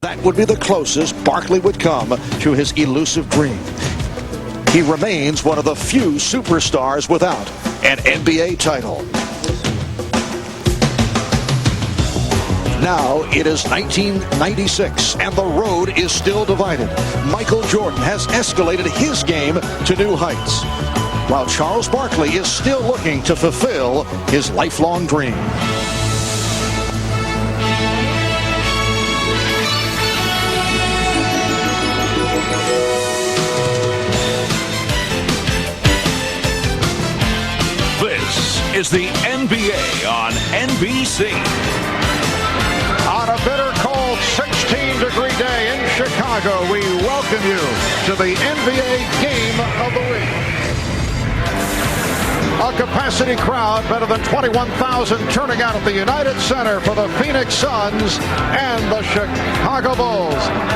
That would be the closest Barkley would come to his elusive dream. He remains one of the few superstars without an NBA title. Now it is 1996 and the road is still divided. Michael Jordan has escalated his game to new heights, while Charles Barkley is still looking to fulfill his lifelong dream. This is the NBA on NBC. On a bitter, cold 16-degree day in Chicago, we welcome you to the NBA Game of the Week. A capacity crowd, better than 21,000 turning out at the United Center for the Phx Suns and the Chicago Bulls.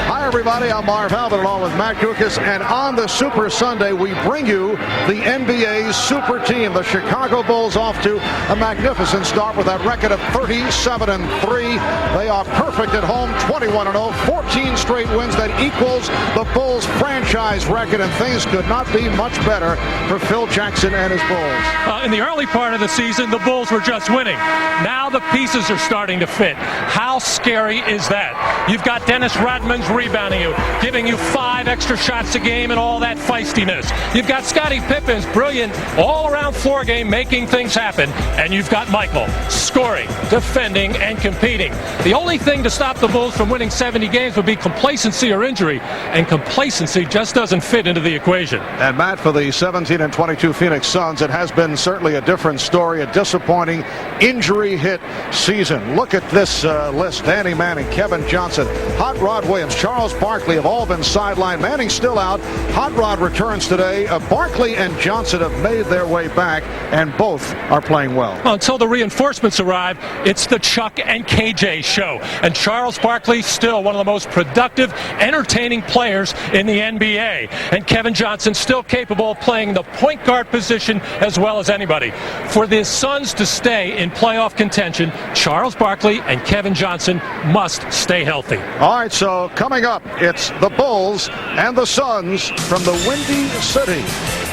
Hi, everybody. I'm Marv Albert along with Matt Dukas, and on the Super Sunday, we bring you the NBA's super team. The Chicago Bulls off to a magnificent start with that record of 37-3. They are perfect at home, 21-0, 14 straight wins. That equals the Bulls' franchise record, and things could not be much better for Phil Jackson and his Bulls. In the early part of the season, the Bulls were just winning. Now the pieces are starting to fit. How scary is that? You've got Dennis Rodman's rebounding you, giving you 5 extra shots a game and all that feistiness. You've got Scottie Pippen's brilliant all-around floor game making things happen. And you've got Michael scoring, defending, and competing. The only thing to stop the Bulls from winning 70 games would be complacency or injury. And complacency just doesn't fit into the equation. And Matt, for the 17-22 Phx Suns, it has been certainly a different story, a disappointing injury-hit season. Look at this list. Danny Manning, Kevin Johnson, Hot Rod Williams, Charles Barkley have all been sidelined. Manning's still out. Hot Rod returns today. Barkley and Johnson have made their way back, and both are playing well. Until the reinforcements arrive, it's the Chuck and KJ show. And Charles Barkley, still one of the most productive, entertaining players in the NBA. And Kevin Johnson, still capable of playing the point guard position as well as anybody. For the Suns to stay in playoff contention, Charles Barkley and Kevin Johnson must stay healthy. All right, so coming up, it's the Bulls and the Suns from the Windy City.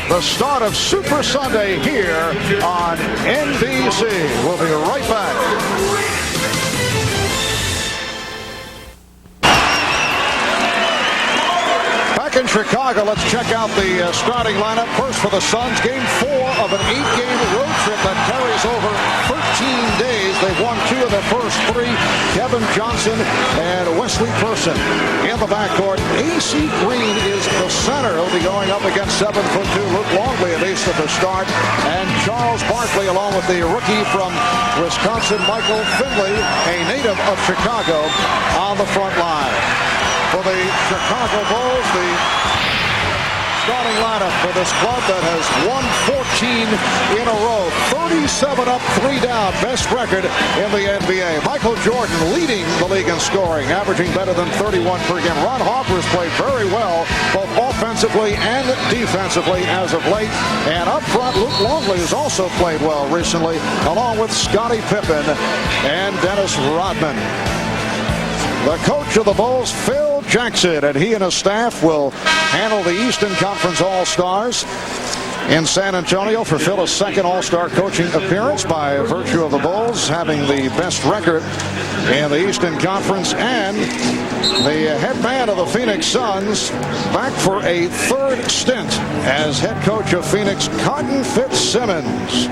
The start of Super Sunday here on NBC. We'll be right back. In Chicago, let's check out the starting lineup. First for the Suns, game 4 of an 8-game road trip that carries over 13 days. They've won 2 of their first 3. Kevin Johnson and Wesley Person in the backcourt. AC Green is the center. He'll be going up against 7'2" Luke Longley, at least at the start. And Charles Barkley, along with the rookie from Wisconsin, Michael Finley, a native of Chicago, on the front line. For the Chicago Bulls, the starting lineup for this club that has won 14 in a row. 37 up, 3 down, best record in the NBA. Michael Jordan leading the league in scoring, averaging better than 31 per game. Ron Harper's played very well, both offensively and defensively as of late. And up front, Luke Longley has also played well recently, along with Scottie Pippen and Dennis Rodman. The coach of the Bulls, Phil Jackson, and he and his staff will handle the Eastern Conference All-Stars in San Antonio. For Phil's second All-Star coaching appearance, by virtue of the Bulls having the best record in the Eastern Conference, and the head man of the Phx Suns back for a 3rd stint as head coach of Phoenix, Cotton Fitzsimmons,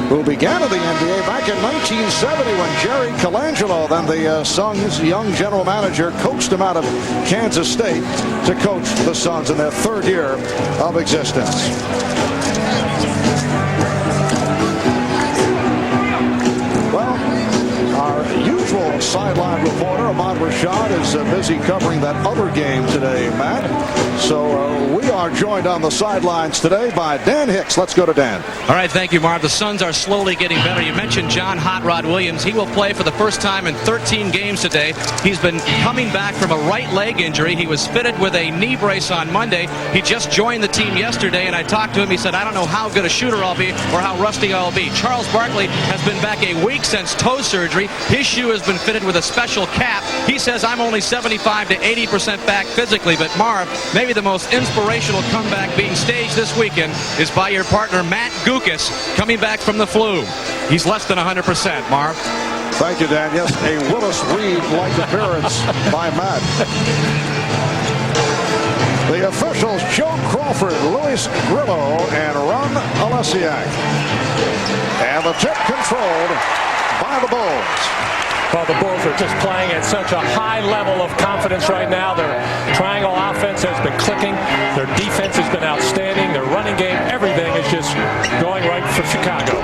who began in the NBA back in 1970 when Jerry Colangelo, then the Suns' young general manager, coached him out of Kansas State to coach the Suns in their 3rd year of existence. Well, our usual sideline reporter, Ahmad Rashad, is busy covering that other game today, Matt. So we are joined on the sidelines today by Dan Hicks. Let's go to Dan. All right, thank you, Marv. The Suns are slowly getting better. You mentioned John Hot Rod Williams. He will play for the first time in 13 games today. He's been coming back from a right leg injury. He was fitted with a knee brace on Monday. He just joined the team yesterday, and I talked to him. He said, I don't know how good a shooter I'll be or how rusty I'll be. Charles Barkley has been back a week since toe surgery. His shoe has been fitted with a special cap. He says, I'm only 75 to 80% back physically. But Marv, maybe the most inspirational comeback being staged this weekend is by your partner, Matt Gukas, coming back from the flu. He's less than 100%, Marv. Thank you, Dan. Yes, a Willis Reed-like appearance by Matt. The officials, Joe Crawford, Luis Grillo, and Ron Alesiak. And the tip controlled by the Bulls. Well, the Bulls are just playing at such a high level of confidence right now. Their triangle offense has been clicking. Their defense has been outstanding. Their running game, everything is just going right for Chicago.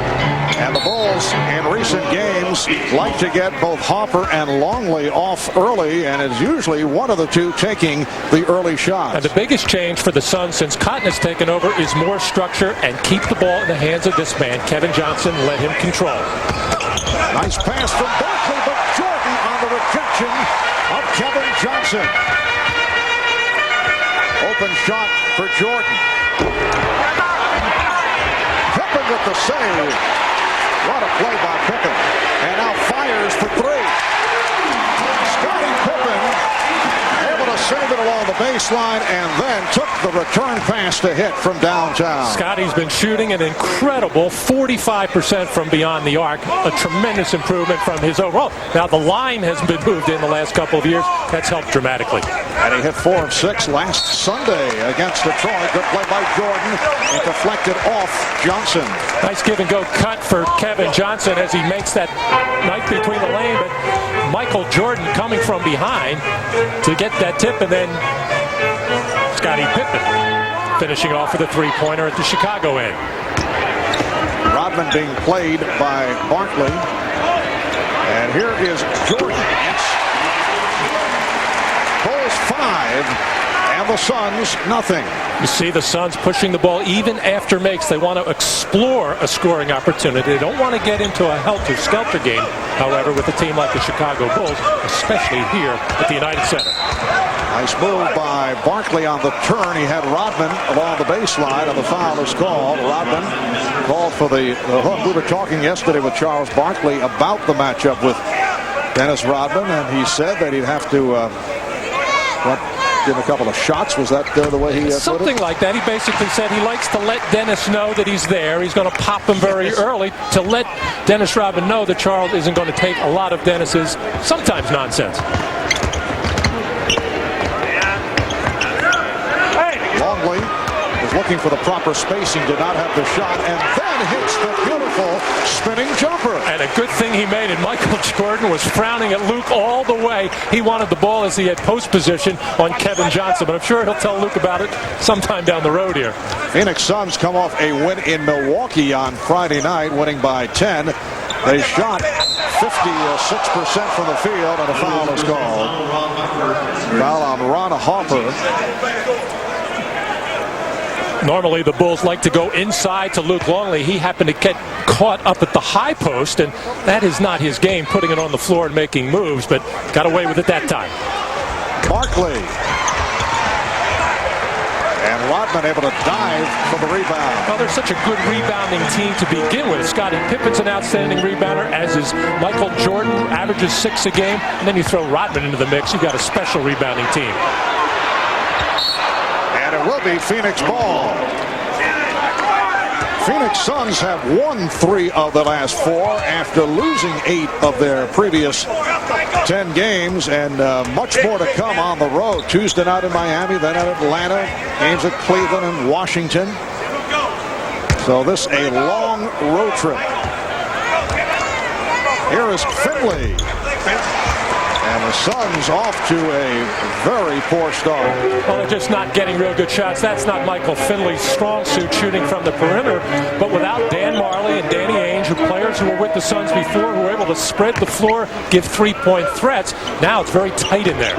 And the Bulls in recent games like to get both Hopper and Longley off early, and it's usually one of the two taking the early shots. And the biggest change for the Suns since Cotton has taken over is more structure and keep the ball in the hands of this man, Kevin Johnson. Let him control. Nice pass from Barkley, but Jordan on the rejection of Kevin Johnson. Open shot for Jordan. Pippen with the save. What a play by Pippen. And now fires for three. Scottie Pippen able to save it along the baseline and then took the return pass to hit from downtown. Scottie's been shooting an incredible 45% from beyond the arc. A tremendous improvement from his overall. Now the line has been moved in the last couple of years. That's helped dramatically. And he hit 4 of 6 last Sunday against Detroit. Good play by Jordan and deflected off Johnson. Nice give and go cut for Kevin Johnson as he makes that knife between the lane. But Michael Jordan coming from behind to get that tip, and then Scottie Pippen finishing off with a three-pointer at the Chicago end. Rodman being played by Barkley. And here is Jordan. Yes. Bulls 5 and the Suns nothing. You see the Suns pushing the ball even after makes. They want to explore a scoring opportunity. They don't want to get into a helter-skelter game, however, with a team like the Chicago Bulls, especially here at the United Center. Nice move by Barkley on the turn. He had Rodman along the baseline, and the foul is called. Rodman called for the hook. We were talking yesterday with Charles Barkley about the matchup with Dennis Rodman, and he said that he'd have to give a couple of shots. Was that the way he Something put it? like that. He basically said he likes to let Dennis know that he's there. He's going to pop him very early to let Dennis Rodman know that Charles isn't going to take a lot of Dennis's sometimes nonsense. Longley was looking for the proper spacing, did not have the shot, and then hits the beautiful spinning jumper. And a good thing he made it. Michael Jordan was frowning at Luke all the way. He wanted the ball as he had post position on Kevin Johnson, but I'm sure he'll tell Luke about it sometime down the road here. Phoenix Suns come off a win in Milwaukee on Friday night, winning by 10. They shot 56% from the field, and a foul is called. Foul on Ron Hopper. Normally the Bulls like to go inside to Luke Longley. He happened to get caught up at the high post, and that is not his game, putting it on the floor and making moves, but got away with it that time. Barkley. And Rodman able to dive for the rebound. Well, they're such a good rebounding team to begin with. Scottie Pippen's an outstanding rebounder, as is Michael Jordan, who averages 6 a game, and then you throw Rodman into the mix. You've got a special rebounding team. And it will be Phoenix ball. Phoenix Suns have won 3 of the last 4 after losing 8 of their previous 10 games, and much more to come on the road. Tuesday night in Miami, then at Atlanta, games at Cleveland and Washington. So this a long road trip. Here is Finley. And the Suns off to a very poor start. Well, they're just not getting real good shots. That's not Michael Finley's strong suit, shooting from the perimeter. But without Dan Marley and Danny Ainge, who players who were with the Suns before, who were able to spread the floor, give three-point threats, now it's very tight in there.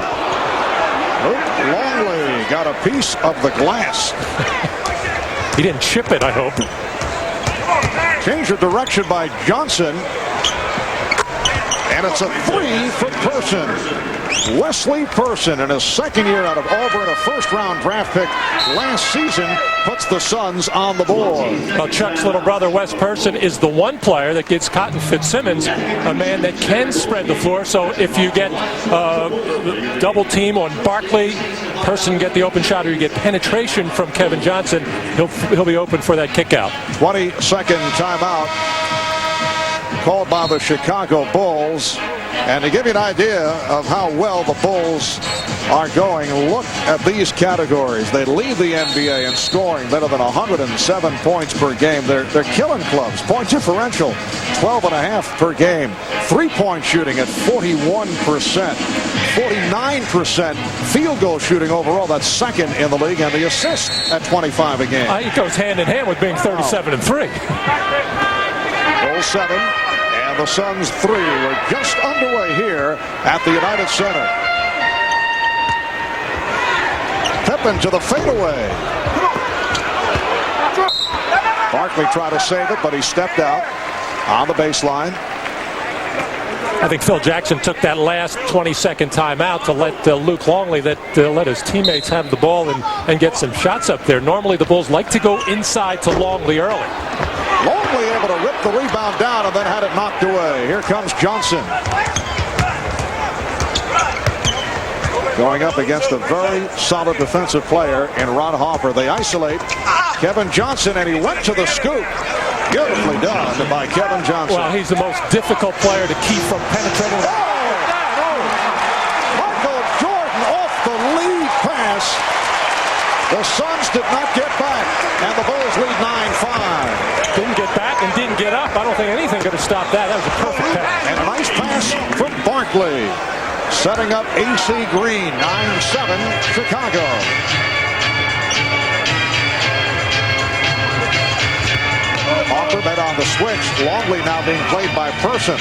Luke Longley got a piece of the glass. He didn't chip it, I hope. Change of direction by Johnson. And it's a 3 for Person. Wesley Person, in his second year out of Auburn, a first-round draft pick last season, puts the Suns on the board. Well, Chuck's little brother, Wes Person, is the one player that gets Cotton Fitzsimmons, a man that can spread the floor. So if you get double team on Barkley, Person get the open shot, or you get penetration from Kevin Johnson, he'll be open for that kick out. 20-second timeout called by the Chicago Bulls. And to give you an idea of how well the Bulls are going, look at these categories. They lead the NBA in scoring, better than 107 points per game. They're killing clubs. Point differential, 12.5 per game. Three-point shooting at 41%. 49% field goal shooting overall. That's second in the league. And the assist at 25 a game. It goes hand in hand with being 37-3. Bulls 7. And the Suns 3. We're just underway here at the United Center. Pippen to the fadeaway. Barkley tried to save it, but he stepped out on the baseline. I think Phil Jackson took that last 20-second timeout to let Luke Longley let his teammates have the ball and get some shots up there. Normally the Bulls like to go inside to Longley early. Longley able to rip the rebound down and then had it knocked away. Here comes Johnson. Going up against a very solid defensive player in Ron Hopper. They isolate Kevin Johnson, and he went to the scoop. Beautifully done by Kevin Johnson. Well, he's the most difficult player to keep from penetrating. Michael Jordan off the lead pass. The Suns did not get back, and the Bulls lead 9-5. Didn't get back and didn't get up. I don't think anything could have stopped that. That was a perfect pass. And a nice pass from Barkley. Setting up AC Green, 9-7, Chicago. Hopper met on the switch. Longley now being played by Person.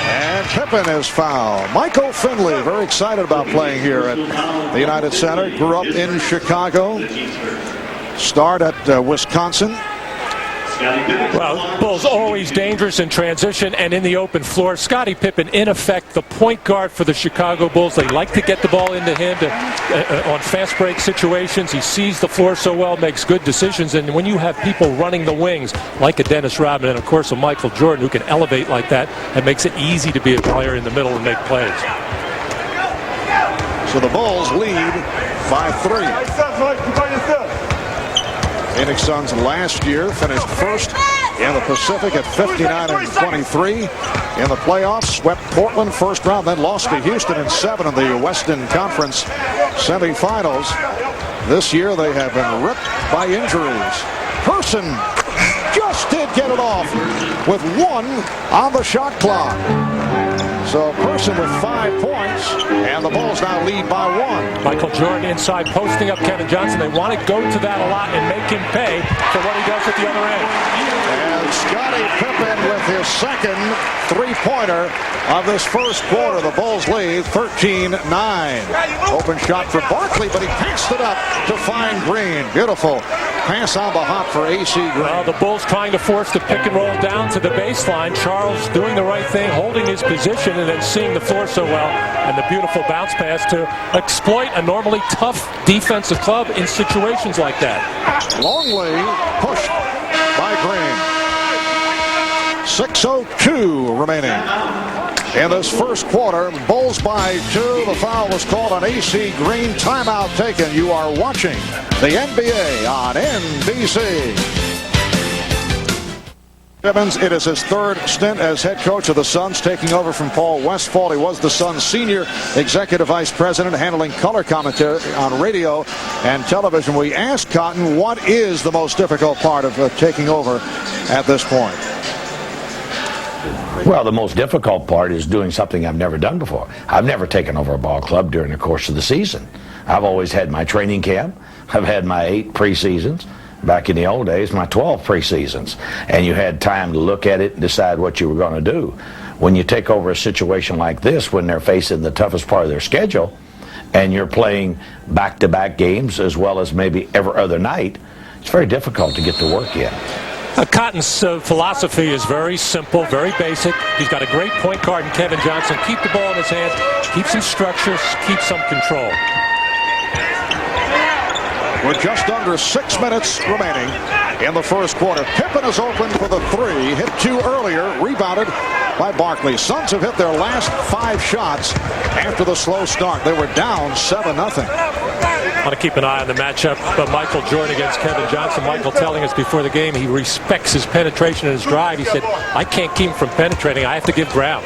And Pippen is fouled. Michael Finley, very excited about playing here at the United Center. Grew up in Chicago. Starred at Wisconsin. Well, Bulls always dangerous in transition and in the open floor. Scottie Pippen, in effect, the point guard for the Chicago Bulls. They like to get the ball into him on fast break situations. He sees the floor so well, makes good decisions. And when you have people running the wings, like a Dennis Rodman and, of course, a Michael Jordan, who can elevate like that, it makes it easy to be a player in the middle and make plays. So the Bulls lead by 3. Phoenix Suns last year finished first in the Pacific at 59-23. In the playoffs, swept Portland first round, then lost to Houston in 7 in the Western Conference semifinals. This year they have been ripped by injuries. Person just did get it off with 1 on the shot clock. So Person with 5 points, and the Bulls now lead by 1. Michael Jordan inside posting up Kevin Johnson. They want to go to that a lot and make him pay for what he does at the other end. And Scottie Pippen with his second three-pointer of this first quarter. The Bulls lead 13-9. Open shot for Barkley, but he passed it up to find Green. Beautiful pass on the hop for AC Green. Well, the Bulls trying to force the pick and roll down to the baseline. Charles doing the right thing, holding his position, and then seeing the floor so well. And the beautiful bounce pass to exploit a normally tough defensive club in situations like that. Longley pushed by Green. 6:02 remaining in this first quarter. Bulls by 2. The foul was called on AC Green. Timeout taken. You are watching the NBA on NBC. Evans, it is his third stint as head coach of the Suns, taking over from Paul Westphal. He was the Suns' senior executive vice president, handling color commentary on radio and television. We asked Cotton, what is the most difficult part of taking over at this point? Well, the most difficult part is doing something I've never done before. I've never taken over a ball club during the course of the season. I've always had my training camp. I've had my 8 preseasons. Back in the old days, my 12 preseasons. And you had time to look at it and decide what you were going to do. When you take over a situation like this, when they're facing the toughest part of their schedule, and you're playing back-to-back games as well as maybe every other night, it's very difficult to get the work in. Cotton's philosophy is very simple, very basic. He's got a great point guard in Kevin Johnson. Keep the ball in his hands, keep some structure, keep some control. We're just under 6 minutes remaining in the first quarter. Pippen is open for the three. Hit two earlier. Rebounded by Barkley. Suns have hit their last 5 shots after the slow start. They were down 7-0. I want to keep an eye on the matchup. But Michael Jordan against Kevin Johnson. Michael telling us before the game he respects his penetration and his drive. He said, I can't keep him from penetrating. I have to give ground.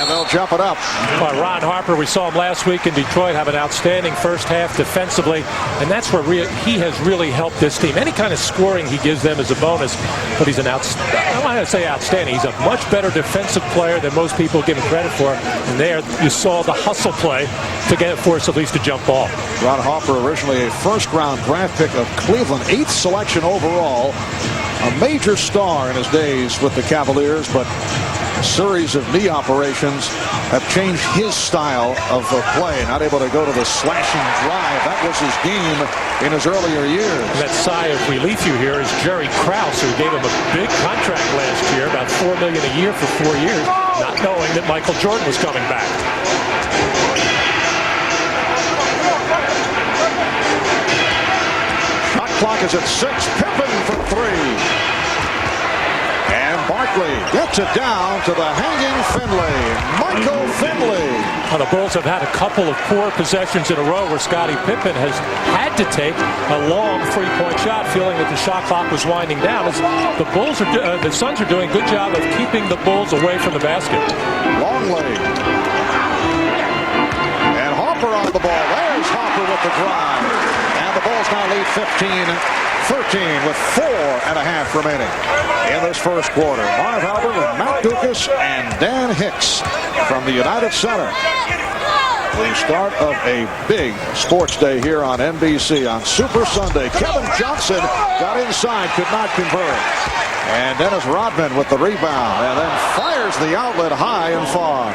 They'll jump it up. Ron Harper, we saw him last week in Detroit have an outstanding first half defensively, and that's where he has really helped this team. Any kind of scoring he gives them is a bonus, but he's I don't want to say outstanding. He's a much better defensive player than most people give him credit for, and there you saw the hustle play to get it force at least a jump ball. Ron Harper, originally a first-round draft pick of Cleveland, 8th selection overall, a major star in his days with the Cavaliers, but a series of knee operations have changed his style of play. Not able to go to the slashing drive. That was his game in his earlier years. And that sigh of relief you hear is Jerry Krause, who gave him a big contract last year, about $4 million a year for 4 years, not knowing that Michael Jordan was coming back. Shot clock is at 6. Pippen for 3. Barkley gets it down to the hanging Finley. Michael Finley. Well, the Bulls have had a couple of poor possessions in a row where Scottie Pippen has had to take a long three-point shot, feeling that the shot clock was winding down. The Suns are doing a good job of keeping the Bulls away from the basket. Longley. And Harper on the ball. There's Harper with the drive. And the Bulls now lead 15-13 with 4.5 remaining in this first quarter. Marv Albert with Matt Dukas and Dan Hicks from the United Center. The start of a big sports day here on NBC on Super Sunday. Kevin Johnson got inside, could not convert. And Dennis Rodman with the rebound and then fires the outlet high and far.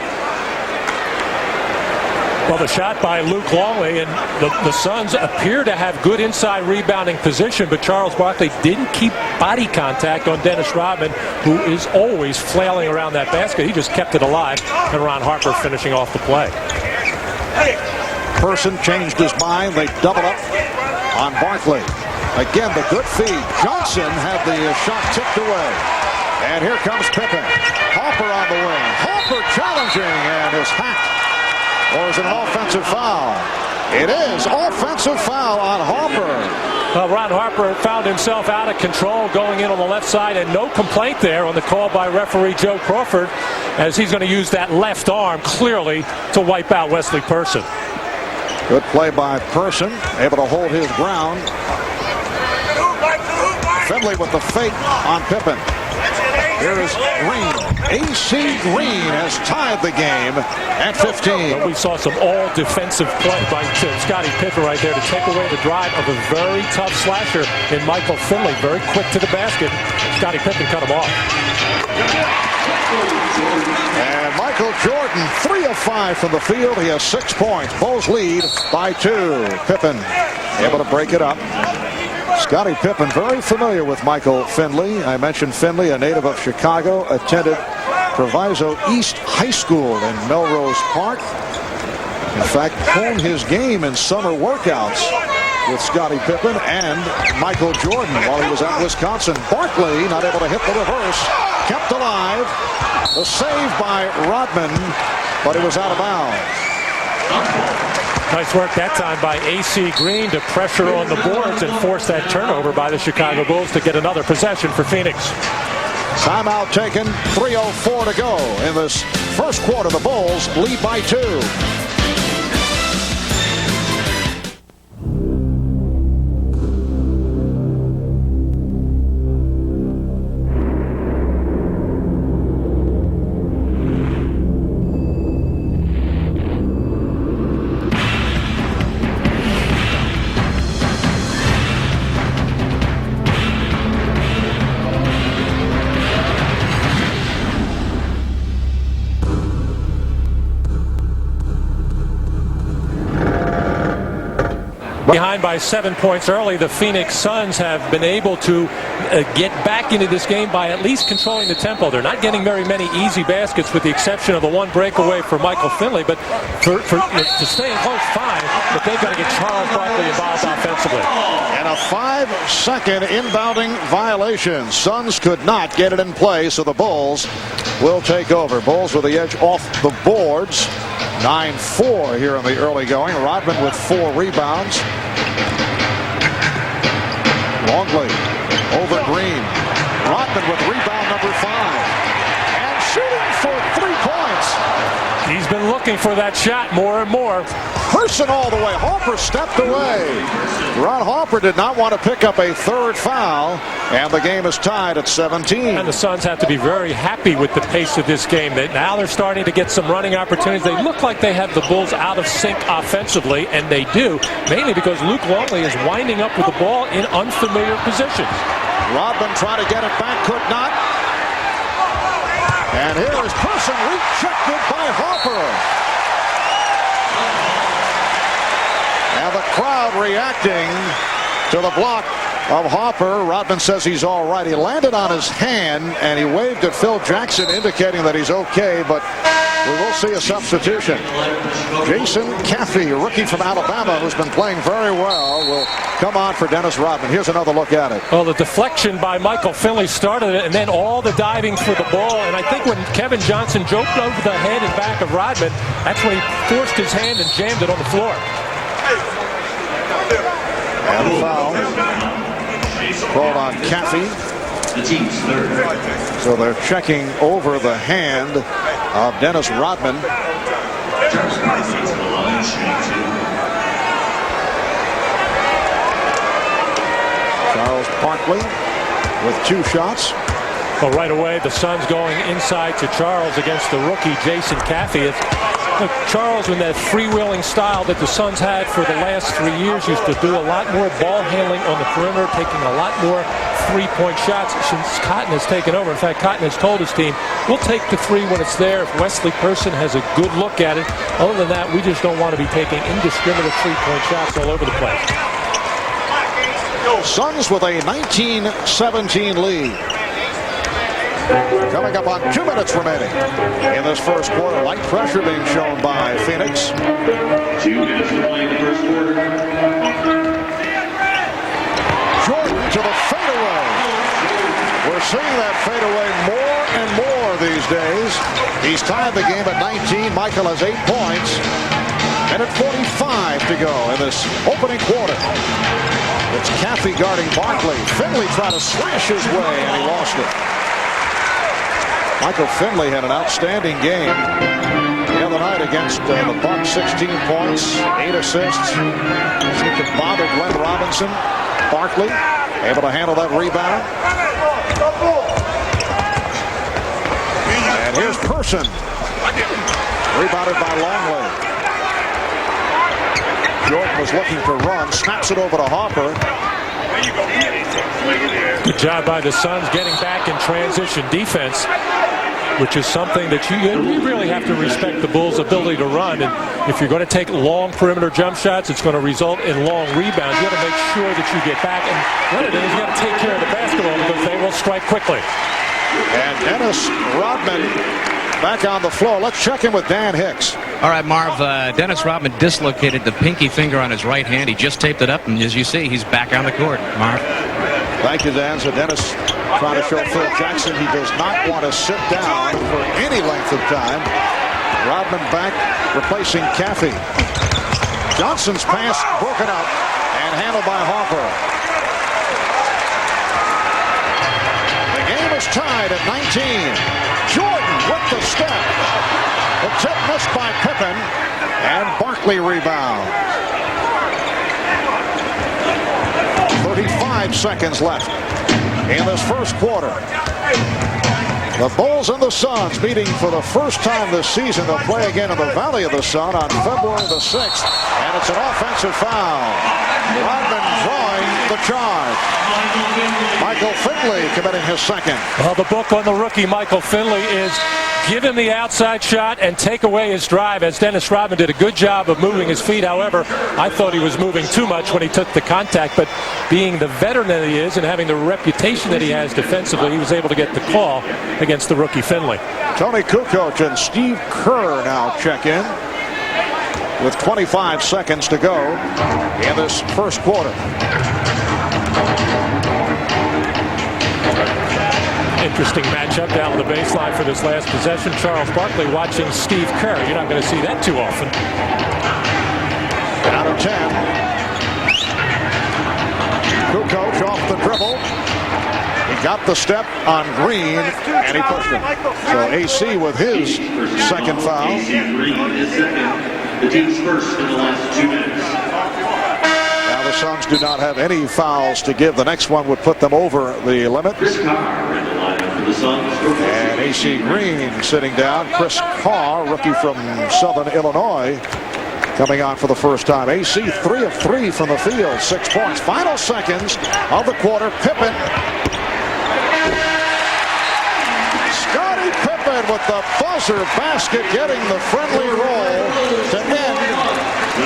Well, the shot by Luke Longley, and the Suns appear to have good inside rebounding position, but Charles Barkley didn't keep body contact on Dennis Rodman, who is always flailing around that basket. He just kept it alive, and Ron Harper finishing off the play. Person changed his mind. They double up on Barkley. Again, the good feed. Johnson had the shot tipped away. And here comes Pippen. Harper on the wing. Harper challenging, and is hacked. Or is it an offensive foul? It is offensive foul on Harper. Well, Ron Harper found himself out of control going in on the left side, and no complaint there on the call by referee Joe Crawford, as he's going to use that left arm clearly to wipe out Wesley Person. Good play by Person, able to hold his ground. Finley with the fake on Pippen. Here is Green. A.C. Green has tied the game at 15. Well, we saw some all-defensive play by Scottie Pippen right there to take away the drive of a very tough slasher in Michael Finley. Very quick to the basket. Scottie Pippen cut him off. And Michael Jordan, 3 of 5 from the field. He has 6 points. Bulls lead by 2. Pippen able to break it up. Scottie Pippen, very familiar with Michael Finley. I mentioned Finley, a native of Chicago, attended Proviso East High School in Melrose Park. In fact, honed his game in summer workouts with Scottie Pippen and Michael Jordan while he was at Wisconsin. Barkley not able to hit the reverse. Kept alive. The save by Rodman, but it was out of bounds. Nice work that time by A.C. Green to pressure on the boards and force that turnover by the Chicago Bulls to get another possession for Phoenix. Timeout taken. 3:04 to go in this first quarter. The Bulls lead by 2. Behind by 7 points early, the Phoenix Suns have been able to get back into this game by at least controlling the tempo. They're not getting very many easy baskets with the exception of the one breakaway for Michael Finley, but to stay in close fine, but they've got to get Charles Barkley involved offensively. And a 5-second inbounding violation. Suns could not get it in play, so the Bulls will take over. Bulls with the edge off the boards. 9-4 here in the early going. Rodman with 4 rebounds. Longley over Green. Rodman with rebound number 5. And shooting for 3 points. He's been looking for that shot more and more. Person all the way. Harper stepped away. Ron Harper did not want to pick up a 3rd foul, and the game is tied at 17. And the Suns have to be very happy with the pace of this game. Now they're starting to get some running opportunities. They look like they have the Bulls out of sync offensively, and they do, mainly because Luke Longley is winding up with the ball in unfamiliar positions. Rodman trying to get it back, could not. And here is Person rejected by Harper. And the crowd reacting to the block of Harper. Rodman says he's all right. He landed on his hand, and he waved at Phil Jackson, indicating that he's okay, but we will see a substitution. Jason Caffey, a rookie from Alabama who's been playing very well, will come on for Dennis Rodman. Here's another look at it. Well, the deflection by Michael Finley started it, and then all the diving for the ball. And I think when Kevin Johnson joked over the head and back of Rodman, that's when he forced his hand and jammed it on the floor. And the foul called on Caffey. So they're checking over the hand of Dennis Rodman. Charles Barkley with 2 shots. Well, right away, the Suns going inside to Charles against the rookie Jason Caffey. Look, Charles, in that freewheeling style that the Suns had for the last 3 years, used to do a lot more ball handling on the perimeter, taking a lot more 3-point shots since Cotton has taken over. In fact, Cotton has told his team, we'll take the 3 when it's there if Wesley Person has a good look at it. Other than that, we just don't want to be taking indiscriminate 3-point shots all over the place. Suns with a 19-17 lead. Coming up on 2 minutes remaining in this first quarter. Light pressure being shown by Phoenix. 2 minutes remaining in the first quarter. Jordan to the fadeaway. We're seeing that fadeaway more and more these days. He's tied the game at 19. Michael has 8 points. Minute 45 to go in this opening quarter. It's Caffey guarding Barkley. Finley tried to slash his way, and he lost it. Michael Finley had an outstanding game the other night against the Bucks. 16 points, 8 assists. Seemed to bother Glenn Robinson. Barkley able to handle that rebound. And here's Person. Rebounded by Longley. Jordan was looking to run, snaps it over to Harper. Good job by the Suns getting back in transition defense, which is something that you really have to respect the Bulls' ability to run. And if you're going to take long perimeter jump shots, it's going to result in long rebounds. You got to make sure that you get back. And what it is, you got to take care of the basketball because they will strike quickly. And Dennis Rodman back on the floor. Let's check in with Dan Hicks. All right, Marv, Dennis Rodman dislocated the pinky finger on his right hand. He just taped it up, and as you see, he's back on the court. Marv. Thank you, Dan. So Dennis trying to show Phil Jackson he does not want to sit down for any length of time. Rodman back, replacing Caffey. Johnson's pass broken up and handled by Harper. The game is tied at 19. Jordan with the step. The tip missed by Pippen, and Barkley rebound. 35 seconds left in this first quarter. The Bulls and the Suns meeting for the first time this season. They'll play again in the Valley of the Sun on February the 6th, and it's an offensive foul. Rodman drawing the charge. Michael Finley committing his second. Well, the book on the rookie Michael Finley is give him the outside shot and take away his drive, as Dennis Rodman did a good job of moving his feet. However, I thought he was moving too much when he took the contact, but being the veteran that he is and having the reputation that he has defensively, he was able to get the call against the rookie Finley. Tony Kukoc and Steve Kerr now check in with 25 seconds to go in this first quarter. Interesting matchup down the baseline for this last possession. Charles Barkley watching Steve Kerr. You're not going to see that too often. Out of 10. Kukoc off the dribble. He got the step on Green, and he pushed him. So AC with his second foul. AC Green is second. The team's first in the last 2 minutes. Now the Suns do not have any fouls to give. The next one would put them over the limit. Chris Carr in the lineup for the Suns. And AC Green sitting down. Chris Carr, rookie from Southern Illinois, coming on for the first time. AC 3 of 3 from the field, 6 points. Final seconds of the quarter. Pippen. Scottie Pippen with the buzzer basket, getting the friendly roll to end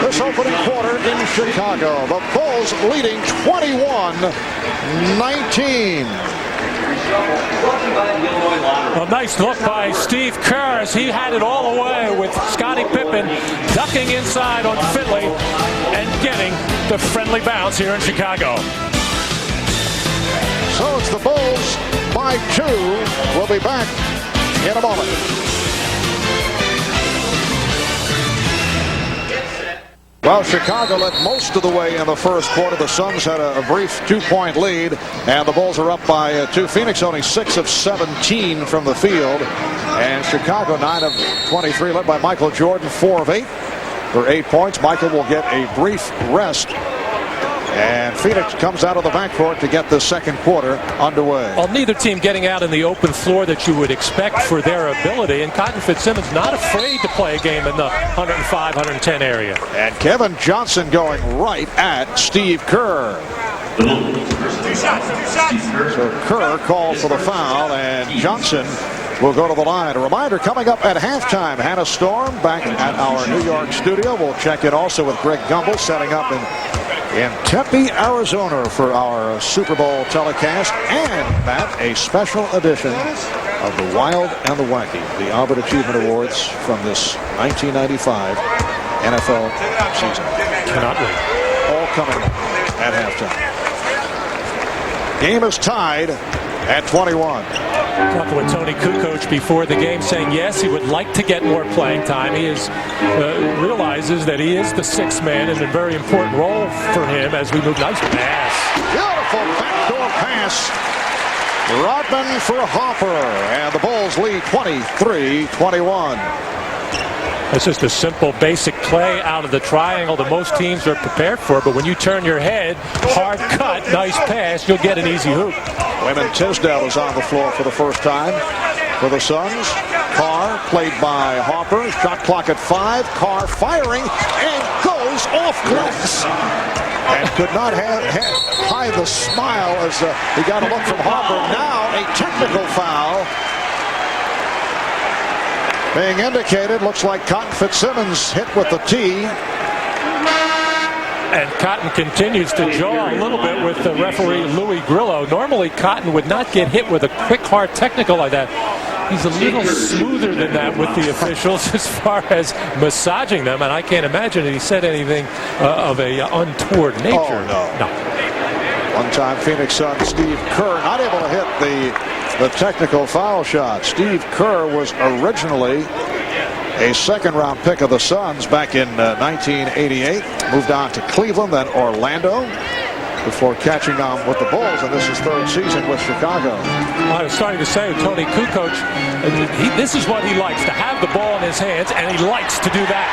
this opening quarter in Chicago. The Bulls leading 21-19. A nice look by Steve Kerr as he had it all the way with Scottie Pippen ducking inside on Finley and getting the friendly bounce here in Chicago. So it's the Bulls by 2. We'll be back in a moment. Well, Chicago led most of the way in the first quarter. The Suns had a brief 2-point lead, and the Bulls are up by 2. Phoenix only 6 of 17 from the field, and Chicago 9 of 23, led by Michael Jordan, 4 of 8 for 8 points. Michael will get a brief rest, and Phoenix comes out of the backcourt to get the second quarter underway. Well, neither team getting out in the open floor that you would expect for their ability, and Cotton Fitzsimmons not afraid to play a game in the 105, 110 area. And Kevin Johnson going right at Steve Kerr. So Kerr called for the foul, and Johnson will go to the line. A reminder coming up at halftime. Hannah Storm back at our New York studio. We'll check in also with Greg Gumbel setting up in Tempe, Arizona for our Super Bowl telecast, and Matt, a special edition of the Wild and the Wacky, the Albert Achievement Awards from this 1995 NFL season. Cannot wait. All coming up at halftime. Game is tied at 21. Talking with Tony Kukoc before the game, saying yes, he would like to get more playing time. He realizes that he is the sixth man in a very important role for him as we move. Nice pass. Beautiful backdoor pass. Rodman for Hopper, and the Bulls lead 23-21. It's just a simple, basic play out of the triangle that most teams are prepared for, but when you turn your head, hard cut, nice pass, you'll get an easy hoop. Wayman Tisdale is on the floor for the first time for the Suns. Carr played by Hopper. Shot clock at 5. Carr firing and goes off glass. And could not hide the smile as he got a look from Hopper. Now a technical foul being indicated. Looks like Cotton Fitzsimmons hit with the tee. And Cotton continues to jaw a little bit with the referee Louis Grillo. Normally Cotton would not get hit with a quick, hard technical like that. He's a little smoother than that with the officials as far as massaging them, and I can't imagine that he said anything of a untoward nature. Oh, no. One-time Phoenix Sun Steve Kerr not able to hit the technical foul shot. Steve Kerr was originally a second-round pick of the Suns back in 1988. Moved on to Cleveland, then Orlando, before catching on with the Bulls, and this is third season with Chicago. I was starting to say, Tony Kukoc, this is what he likes, to have the ball in his hands, and he likes to do that.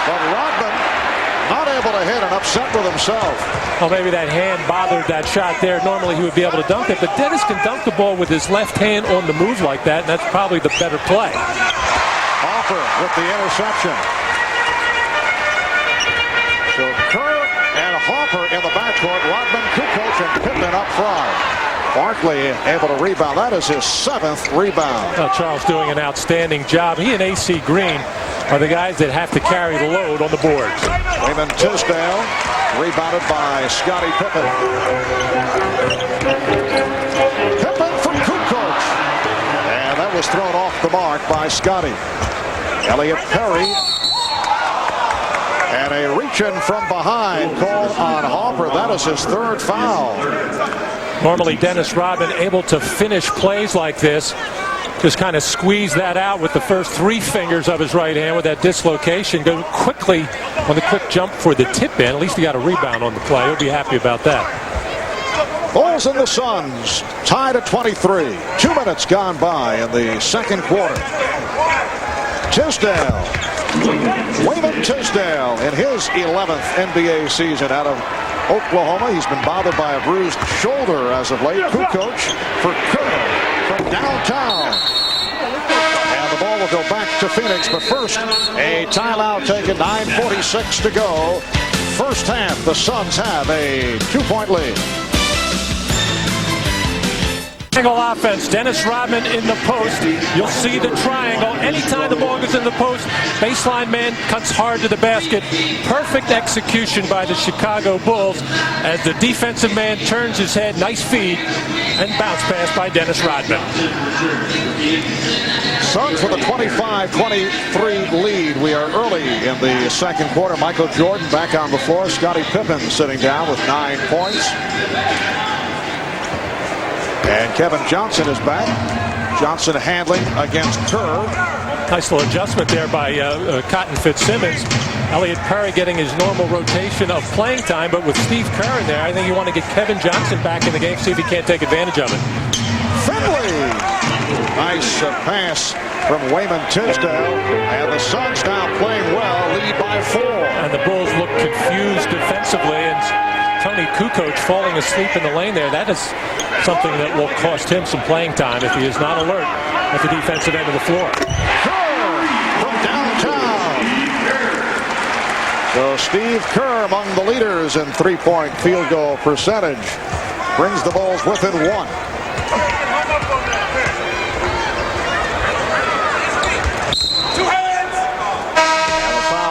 But Rodman not able to hit and upset with himself. Well, maybe that hand bothered that shot there. Normally he would be able to dunk it, but Dennis can dunk the ball with his left hand on the move like that, and that's probably the better play. Hopper with the interception. So Kerr and Harper in the backcourt. Rodman, Kukoc, and Pippen up front. Barkley able to rebound. That is his 7th rebound. Charles doing an outstanding job. He and A.C. Green are the guys that have to carry the load on the boards. Raymond Tisdale rebounded by Scottie Pippen. Pippen from Kukoc. And that was thrown off the mark by Scottie. Elliott Perry. And a reach-in from behind called on Harper. That is his 3rd foul. Normally Dennis Rodman able to finish plays like this. Just kind of squeeze that out with the first 3 fingers of his right hand with that dislocation. Go quickly on the quick jump for the tip in. At least he got a rebound on the play. He'll be happy about that. Bulls and the Suns tied at 23. 2 minutes gone by in the 2nd quarter. Tisdale. Raymond Tisdale in his 11th NBA season out of Oklahoma. He's been bothered by a bruised shoulder as of late. Kukoc for Kerr from downtown. And the ball will go back to Phoenix. But first, a timeout taken. 9:46 to go. First half, the Suns have a 2-point lead. Triangle offense. Dennis Rodman in the post. You'll see the triangle. Anytime the ball goes in the post, baseline man cuts hard to the basket. Perfect execution by the Chicago Bulls as the defensive man turns his head. Nice feed and bounce pass by Dennis Rodman. Suns with a 25-23 lead. We are early in the 2nd quarter. Michael Jordan back on the floor. Scottie Pippen sitting down with 9 points. And Kevin Johnson is back. Johnson handling against Kerr. Nice little adjustment there by Cotton Fitzsimmons. Elliott Perry getting his normal rotation of playing time, but with Steve Kerr in there, I think you want to get Kevin Johnson back in the game, see if he can't take advantage of it. Finley. Nice pass from Raymond Tisdale. And the Suns now playing well, lead by 4. And the Bulls look confused defensively, and Tony Kukoc falling asleep in the lane there. That is something that will cost him some playing time if he is not alert at the defensive end of the floor. Kerr from downtown. So Steve Kerr among the leaders in 3-point field goal percentage. Brings the Bulls within 1.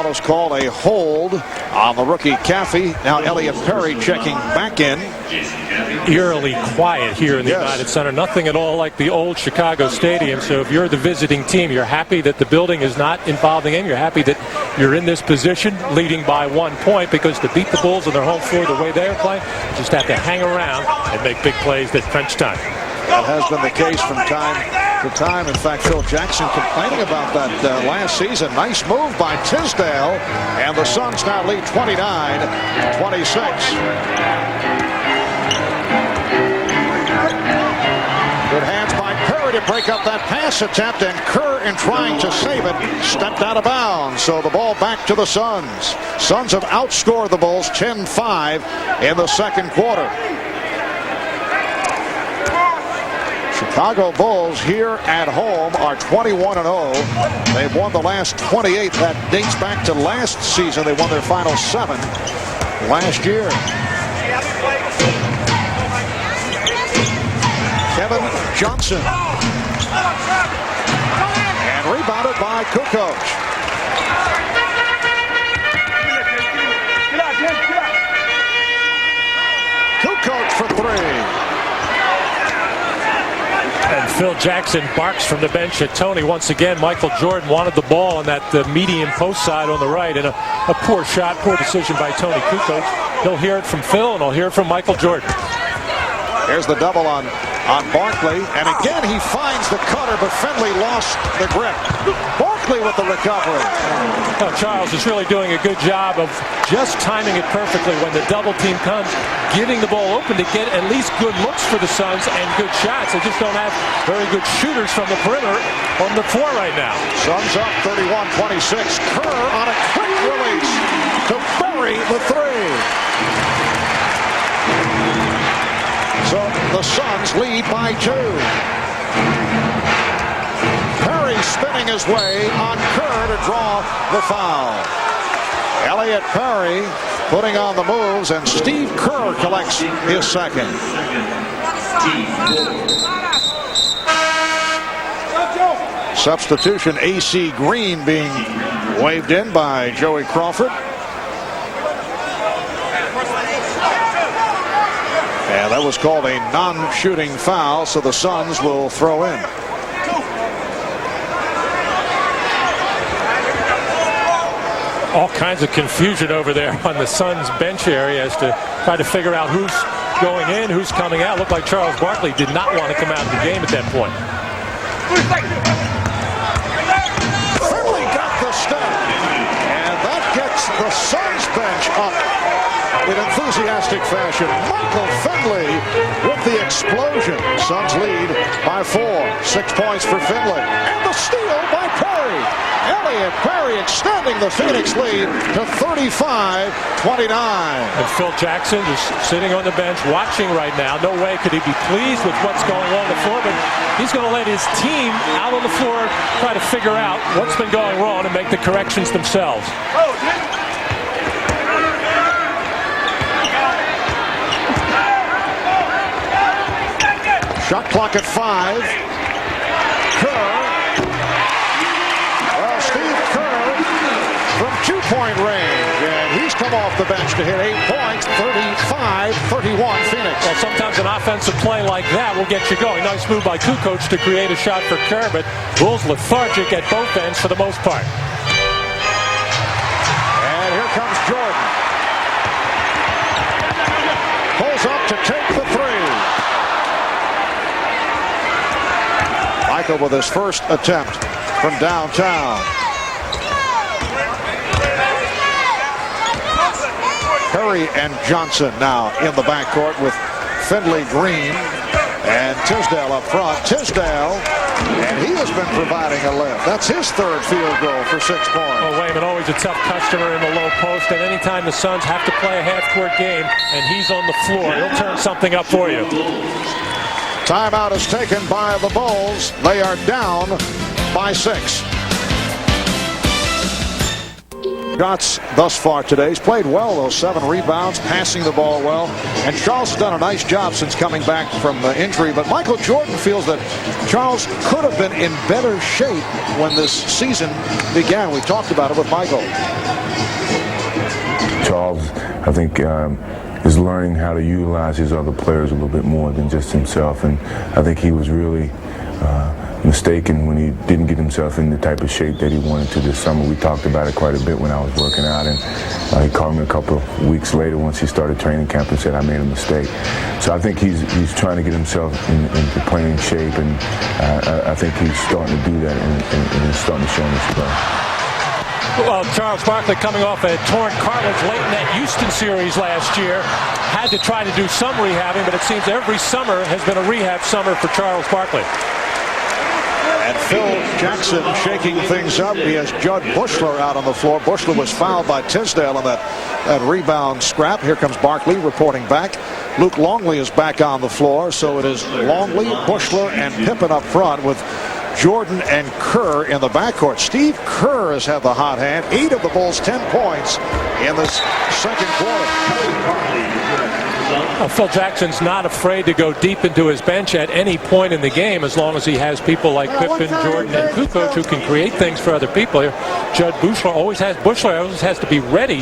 Was called a hold on the rookie Caffey. Now Elliott Perry checking back in. Eerily quiet here in the United Center. Nothing at all like the old Chicago Stadium. So if you're the visiting team, you're happy that the building is not involved in the game. You're happy that you're in this position leading by 1 point, because to beat the Bulls on their home floor the way they're playing, you just have to hang around and make big plays at crunch time. That has been the case from time to time. In fact, Phil Jackson complaining about that last season. Nice move by Tisdale, and the Suns now lead 29-26. Good hands by Perry to break up that pass attempt, and Kerr, in trying to save it, stepped out of bounds. So the ball back to the Suns. Suns have outscored the Bulls 10-5 in the 2nd quarter. Chicago Bulls here at home are 21-0. They've won the last 28. That dates back to last season. They won their final 7 last year. Kevin Johnson. And rebounded by Kukoc. Kukoc for 3. And Phil Jackson barks from the bench at Tony. Once again, Michael Jordan wanted the ball on that medium post side on the right, and a poor shot, poor decision by Tony Kukoc. He'll hear it from Phil, and he'll hear it from Michael Jordan. Here's the double on Barkley, and again he finds the cutter, but Finley lost the grip. Barkley with the recovery. Well, Charles is really doing a good job of just timing it perfectly when the double team comes, giving the ball open to get at least good looks for the Suns and good shots. They just don't have very good shooters from the perimeter on the floor right now. Suns up 31-26. Kerr on a quick release to bury the 3. So the Suns lead by 2. Perry spinning his way on Kerr to draw the foul. Elliott Perry putting on the moves, and Steve Kerr collects his second. Substitution AC Green being waved in by Joey Crawford. And that was called a non-shooting foul, so the Suns will throw in. All kinds of confusion over there on the Suns bench area as to try to figure out who's going in, who's coming out. Looked like Charles Barkley did not want to come out of the game at that point. Finley got the step, and that gets the Suns bench up in enthusiastic fashion. Michael Finley with the explosion. Suns lead by 4. 6 points for Finley. And the steal by Perry. Elliott Perry extending the Phoenix lead to 35-29. And Phil Jackson is sitting on the bench watching right now. No way could he be pleased with what's going on the floor, but he's going to let his team out on the floor try to figure out what's been going wrong and make the corrections themselves. Shot clock at 5. Kerr. Well, Steve Kerr from 2-point range, and he's come off the bench to hit 8 points. 35-31 Phoenix. Well, sometimes an offensive play like that will get you going. Nice move by Kukoc to create a shot for Kerr, but Bulls lethargic at both ends for the most part. And here comes Jordan. Pulls up to take the 3. Michael with his first attempt from downtown. Perry and Johnson now in the backcourt with Finley, Green, and Tisdale up front. Tisdale, and he has been providing a lift. That's his third field goal for 6 points. Well, Wayman always a tough customer in the low post, and anytime the Suns have to play a half-court game and he's on the floor, he'll turn something up for you. Timeout is taken by the Bulls. They are down by 6. Shots thus far today. He's played well, though. 7 rebounds, passing the ball well. And Charles has done a nice job since coming back from injury. But Michael Jordan feels that Charles could have been in better shape when this season began. We talked about it with Michael. Charles, I think, is learning how to utilize his other players a little bit more than just himself, and I think he was really mistaken when he didn't get himself in the type of shape that he wanted to this summer. We talked about it quite a bit when I was working out, and he called me a couple of weeks later once he started training camp and said I made a mistake. So I think he's trying to get himself into playing shape, and I think he's starting to do that, and he's starting to show his play. Well, Charles Barkley, coming off a torn cartilage late in that Houston series last year, had to try to do some rehabbing, but it seems every summer has been a rehab summer for Charles Barkley. And Phil Jackson shaking things up. He has Judd Bushler out on the floor. Bushler was fouled by Tisdale on that rebound scrap. Here comes Barkley reporting back. Luke Longley is back on the floor, so it is Longley, Bushler, and Pippen up front with Jordan and Kerr in the backcourt. Steve Kerr has had the hot hand. 8 of the Bulls' 10 points in this second quarter. Well, Phil Jackson's not afraid to go deep into his bench at any point in the game as long as he has people like Pippen, Jordan, and Kukoc who can create things for other people. Judd Bushler always has to be ready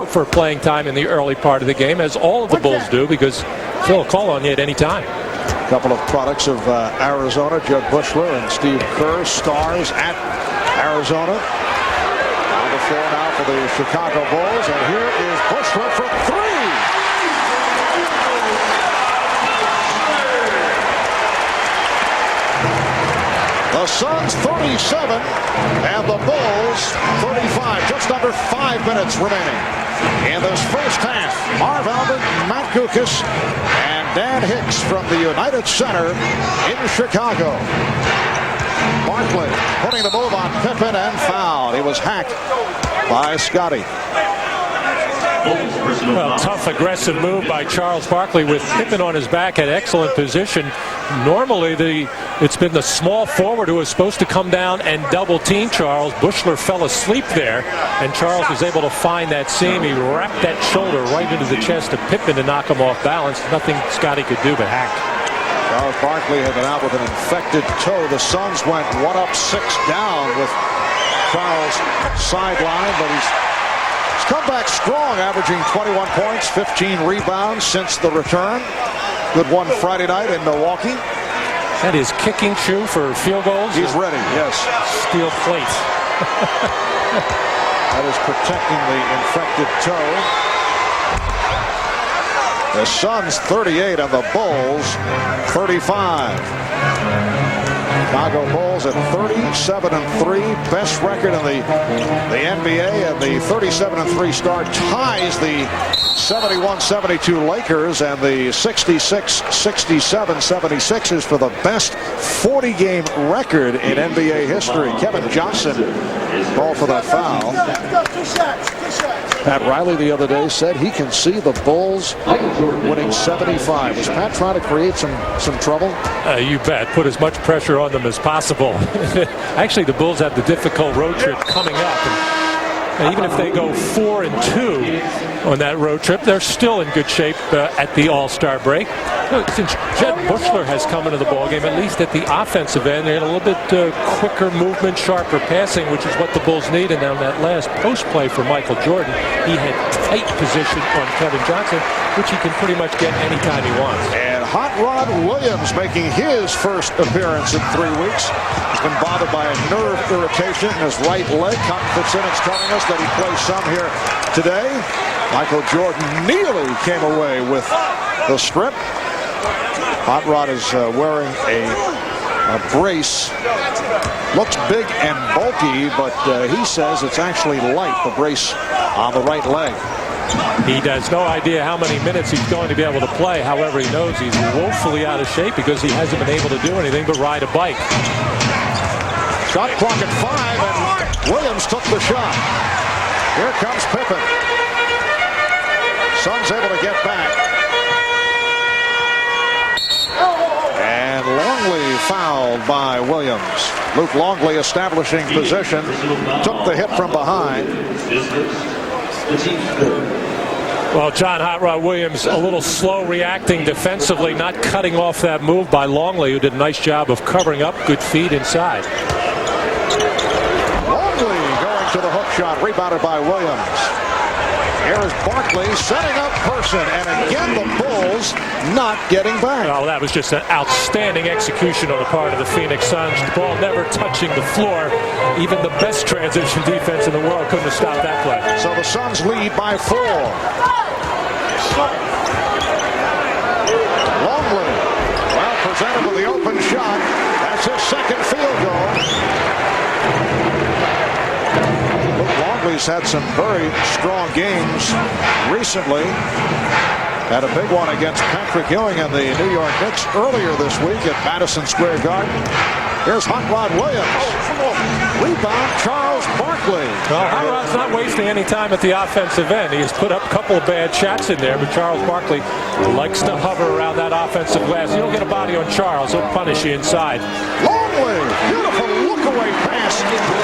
for playing time in the early part of the game, as all of the Bulls do, because Phil will call on you at any time. A couple of products of Arizona, Judd Bushler and Steve Kerr, stars at Arizona. On the floor now for the Chicago Bulls, and here is Bushler for 3. The Suns 37 and the Bulls 35. Just under 5 minutes remaining in this first half. Marv Albert, Matt Gukas, and Dan Hicks from the United Center in Chicago. Barkley putting the move on Pippen and fouled. He was hacked by Scotty. Bulls personal Well, foul. tough, aggressive move by Charles Barkley with Pippen on his back at excellent position. Normally, it's been the small forward who was supposed to come down and double team Charles. Buechler fell asleep there, and Charles was able to find that seam. He wrapped that shoulder right into the chest of Pippen to knock him off balance. Nothing Scotty could do but hack. Charles Barkley had been out with an infected toe. The Suns went 1 up, 6 down with Charles sideline, but he's come back strong, averaging 21 points, 15 rebounds since the return. Good one Friday night in Milwaukee. That is kicking shoe for field goals. He's ready, yes. Steel plate. That is protecting the infected toe. The Suns 38 and the Bulls 35. Chicago Bulls at 37-3, best record in the NBA, and the 37-3 start ties the 71-72 Lakers and the 66-67 76ers for the best 40-game record in NBA history. Kevin Johnson called for the foul. Pat Riley the other day said he can see the Bulls winning 75. Was Pat trying to create some trouble? You bet. Put as much pressure on them as possible. Actually, the Bulls have the difficult road trip coming up. And even if they go 4-2 on that road trip, they're still in good shape at the All-Star break. Since Jed Buechler has come into the ballgame, at least at the offensive end, they had a little bit quicker movement, sharper passing, which is what the Bulls need. And on that last post play for Michael Jordan, he had tight position on Kevin Johnson, which he can pretty much get anytime he wants. And Hot Rod Williams making his first appearance in 3 weeks. He's been bothered by a nerve irritation in his right leg. Cotton Fitzsimmons telling us that he plays some here today. Michael Jordan nearly came away with the strip. Hot Rod is wearing a brace. Looks big and bulky, but he says it's actually light, the brace on the right leg. He has no idea how many minutes he's going to be able to play. However, he knows he's woefully out of shape because he hasn't been able to do anything but ride a bike. Shot clock at 5, and Williams took the shot. Here comes Pippen. Suns able to get back. And Longley fouled by Williams. Luke Longley establishing position. Took the hit from behind. Well, John Hot Rod Williams a little slow reacting defensively, not cutting off that move by Longley, who did a nice job of covering up. Good feed inside. Longley going to the hook shot, rebounded by Williams. Here is Barkley setting up Person, and again the Bulls not getting back. Oh, that was just an outstanding execution on the part of the Phoenix Suns. The ball never touching the floor. Even the best transition defense in the world couldn't have stopped that play. So the Suns lead by 4. Longley, well presented with the open shot. That's his second field goal. Longley's had some very strong games recently. Had a big one against Patrick Ewing and the New York Knicks earlier this week at Madison Square Garden. Here's Hot Rod Williams. Rebound, Charles Barkley. Well, Hot Rod's not wasting any time at the offensive end. He has put up a couple of bad shots in there, but Charles Barkley likes to hover around that offensive glass. You don't get a body on Charles, he'll punish you inside. Longley, beautiful look-away pass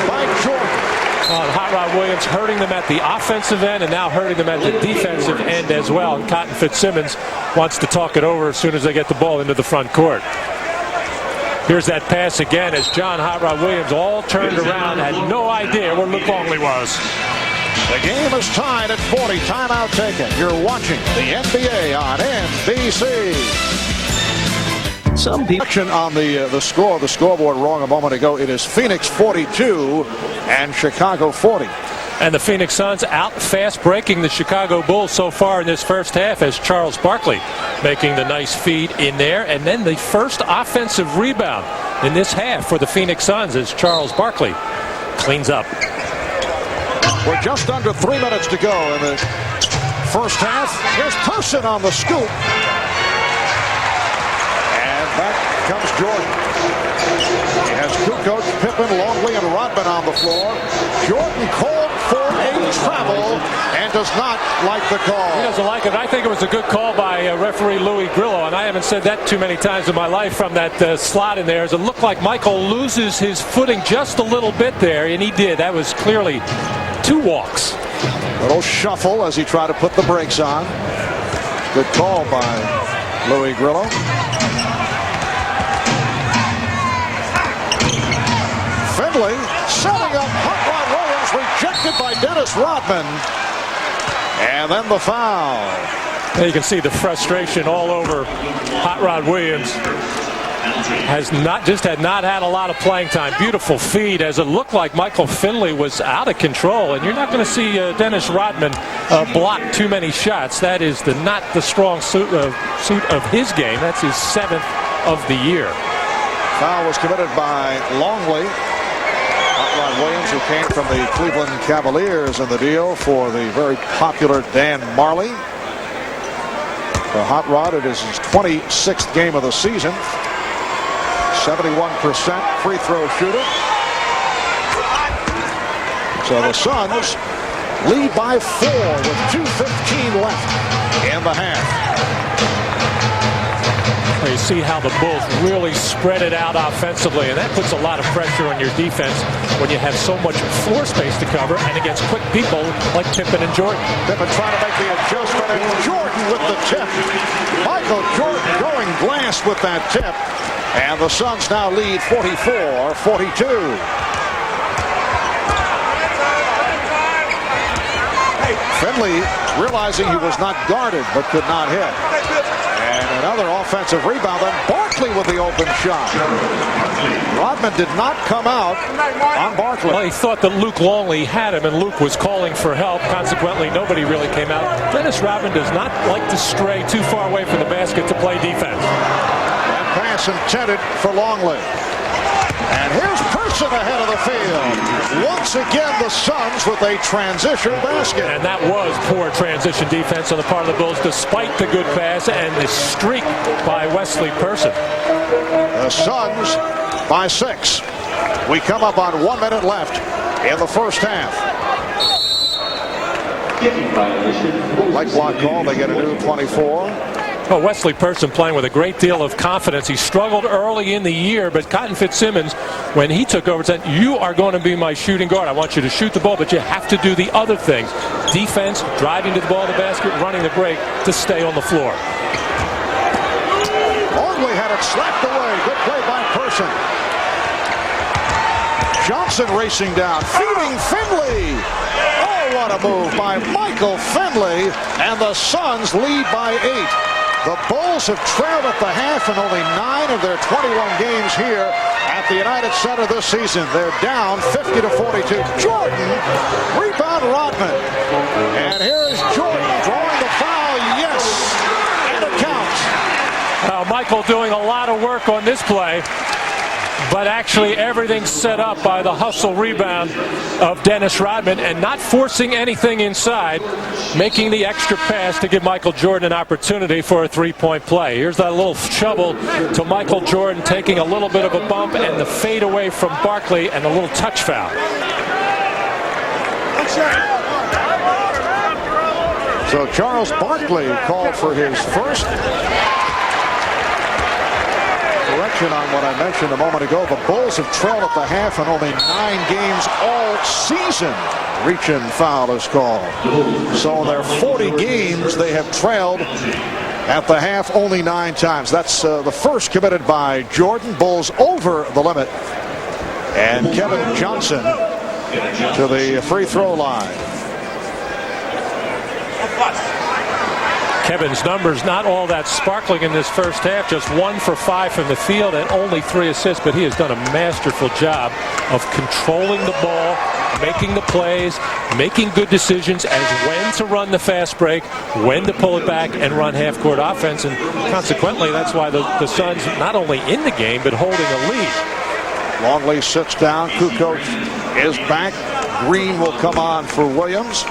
by Jordan. Hot Rod Williams hurting them at the offensive end and now hurting them at the defensive end as well. And Cotton Fitzsimmons wants to talk it over as soon as they get the ball into the front court. Here's that pass again as John Hot Rod Williams all turned around, had no idea where Luke Longley was. The game is tied at 40. Timeout taken. You're watching the NBA on NBC. Some people on the scoreboard wrong a moment ago. It is Phoenix 42 and Chicago 40. And the Phoenix Suns out fast breaking the Chicago Bulls so far in this first half as Charles Barkley making the nice feed in there. And then the first offensive rebound in this half for the Phoenix Suns as Charles Barkley cleans up. We're just under 3 minutes to go in the first half. Here's Person on the scoop. And back comes Jordan. He has Cooper Kukoc, Pippen, Longley, and Rodman on the floor. Jordan called for a travel and does not like the call. He doesn't like it. I think it was a good call by referee Louis Grillo, and I haven't said that too many times in my life from that slot in there. As it looked like Michael loses his footing just a little bit there, and he did. That was clearly 2 walks. Little shuffle as he tried to put the brakes on. Good call by Louis Grillo. Finley setting up Hot Rod Williams, rejected by Dennis Rodman. And then the foul. And you can see the frustration all over Hot Rod Williams. Had not had a lot of playing time. Beautiful feed as it looked like Michael Finley was out of control, and you're not going to see Dennis Rodman block too many shots. That is not the strong suit of his game. That's his 7th of the year. Foul was committed by Longley. Hot Rod Williams, who came from the Cleveland Cavaliers in the deal for the very popular Dan Marley. For Hot Rod, it is his 26th game of the season. 71% free throw shooter. So the Suns lead by 4 with 2:15 left in the half. You see how the Bulls really spread it out offensively, and that puts a lot of pressure on your defense when you have so much floor space to cover and against quick people like Pippen and Jordan. Pippen trying to make the adjustment, and Jordan with the tip. Michael Jordan going glass with that tip. And the Suns now lead 44-42. Finley realizing he was not guarded but could not hit. And another offensive rebound. Then Barkley with the open shot. Rodman did not come out on Barkley. Well, he thought that Luke Longley had him, and Luke was calling for help. Consequently, nobody really came out. Dennis Rodman does not like to stray too far away from the basket to play defense. Pass intended for Longley. And here's Person ahead of the field. Once again, the Suns with a transition basket. And that was poor transition defense on the part of the Bulls, despite the good pass and the streak by Wesley Person. The Suns by 6. We come up on 1 minute left in the first half. Like block call, they get a new 24. Well, Wesley Person playing with a great deal of confidence. He struggled early in the year, but Cotton Fitzsimmons, when he took over, said, "You are going to be my shooting guard. I want you to shoot the ball, but you have to do the other things. Defense, driving to the ball, the basket, running the break to stay on the floor." Longley had it slapped away. Good play by Person. Johnson racing down, feeding Finley. Oh, what a move by Michael Finley. And the Suns lead by 8. The Bulls have trailed at the half in only 9 of their 21 games here at the United Center this season. They're down 50-42. Jordan, rebound Rodman. And here is Jordan drawing the foul. Yes, and it counts. Michael doing a lot of work on this play, but actually everything's set up by the hustle rebound of Dennis Rodman and not forcing anything inside, making the extra pass to give Michael Jordan an opportunity for a three-point play. Here's that little shovel to Michael Jordan, taking a little bit of a bump, and the fade away from Barkley and a little touch foul. So Charles Barkley called for his first. Correction on what I mentioned a moment ago. The Bulls have trailed at the half in only 9 games all season. Reach-in foul is called. So in their 40 games, they have trailed at the half only 9 times. That's the first committed by Jordan. Bulls over the limit. And Kevin Johnson to the free throw line. Kevin's numbers not all that sparkling in this first half, just 1 for 5 from the field and only 3 assists, but he has done a masterful job of controlling the ball, making the plays, making good decisions as when to run the fast break, when to pull it back and run half-court offense, and consequently that's why the Suns not only in the game but holding a lead. Longley sits down. Kukoc is back. Green will come on for Williams.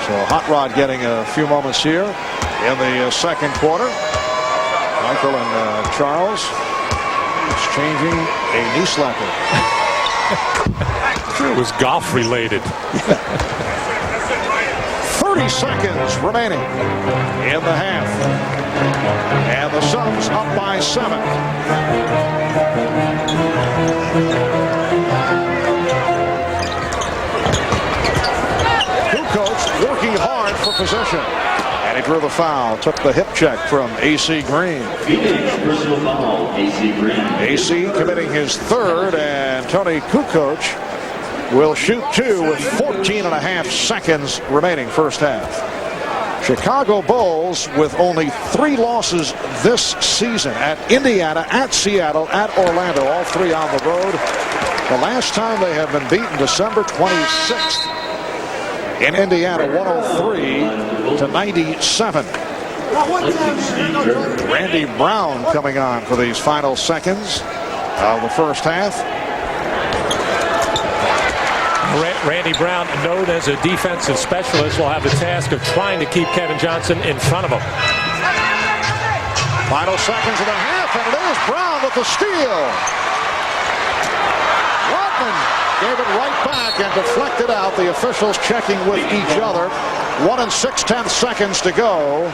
So Hot Rod getting a few moments here in the second quarter. Michael and Charles Exchanging a knee slapper. It was golf related. 30 seconds remaining in the half. And the Suns up by 7. Kukoc working hard for possession. And he drew the foul. Took the hip check from A.C. Green. Phoenix personal foul, A.C. Green. A.C. committing his third, and Tony Kukoc will shoot 2 with 14 and a half seconds remaining first half. Chicago Bulls with only 3 losses this season at Indiana, at Seattle, at Orlando, all 3 on the road. The last time they have been beaten, December 26th in Indiana, 103-97. Randy Brown coming on for these final seconds of the first half. Randy Brown, known as a defensive specialist, will have the task of trying to keep Kevin Johnson in front of him. Final seconds of the half, and it is Brown with the steal. Rodman gave it right back and deflected out. The officials checking with each other. 1 6/10 seconds to go.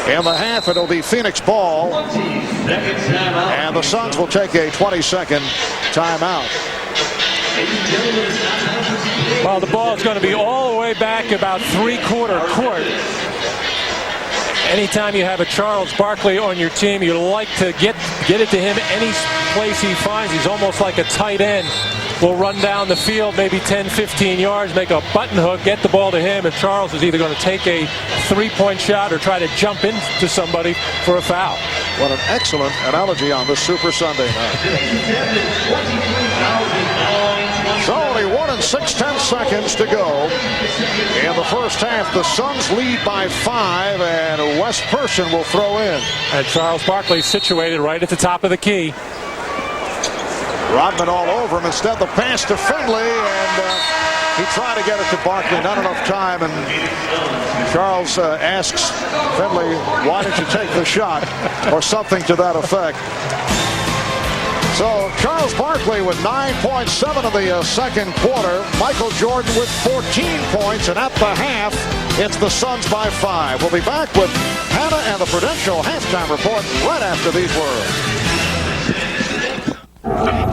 In the half, it'll be Phoenix ball. And the Suns will take a 20-second timeout. Well, the ball is going to be all the way back about 3/4 court. Anytime you have a Charles Barkley on your team, you like to get it to him any place he finds. He's almost like a tight end. Will run down the field maybe 10-15 yards, make a button hook, get the ball to him, and Charles is either going to take a 3-point shot or try to jump into somebody for a foul. What an excellent analogy on this Super Sunday night. So only 1 6/10 seconds to go in the first half. The Suns lead by 5, and Wes Person will throw in. And Charles Barkley situated right at the top of the key. Rodman all over him. Instead, the pass to Finley, and he tried to get it to Barkley. Not enough time, and Charles asks Finley, why didn't you take the shot, or something to that effect. So Charles Barkley with 9.7 in the second quarter. Michael Jordan with 14 points, and at the half, it's the Suns by 5. We'll be back with Hannah and the Prudential halftime report right after these words.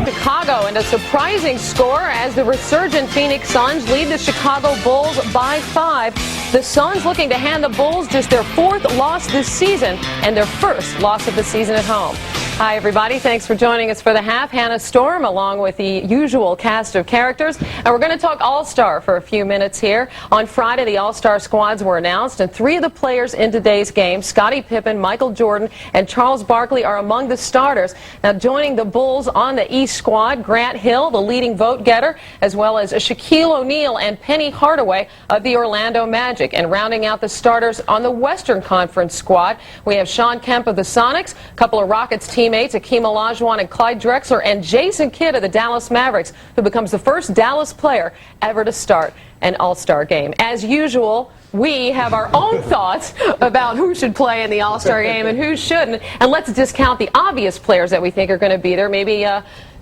Chicago, and a surprising score as the resurgent Phoenix Suns lead the Chicago Bulls by 5. The Suns looking to hand the Bulls just their 4th loss this season and their 1st loss of the season at home. Hi, everybody. Thanks for joining us for the half. Hannah Storm, along with the usual cast of characters. And we're going to talk All-Star for a few minutes here. On Friday, the All-Star squads were announced, and 3 of the players in today's game, Scottie Pippen, Michael Jordan, and Charles Barkley, are among the starters. Now, joining the Bulls on the East squad, Grant Hill, the leading vote-getter, as well as Shaquille O'Neal and Penny Hardaway of the Orlando Magic. And rounding out the starters on the Western Conference squad, we have Shawn Kemp of the Sonics, a couple of Rockets teammates, Hakeem Olajuwon and Clyde Drexler, and Jason Kidd of the Dallas Mavericks, who becomes the first Dallas player ever to start an All-Star game. As usual, we have our own thoughts about who should play in the All-Star game and who shouldn't. And let's discount the obvious players that we think are going to be there. Maybe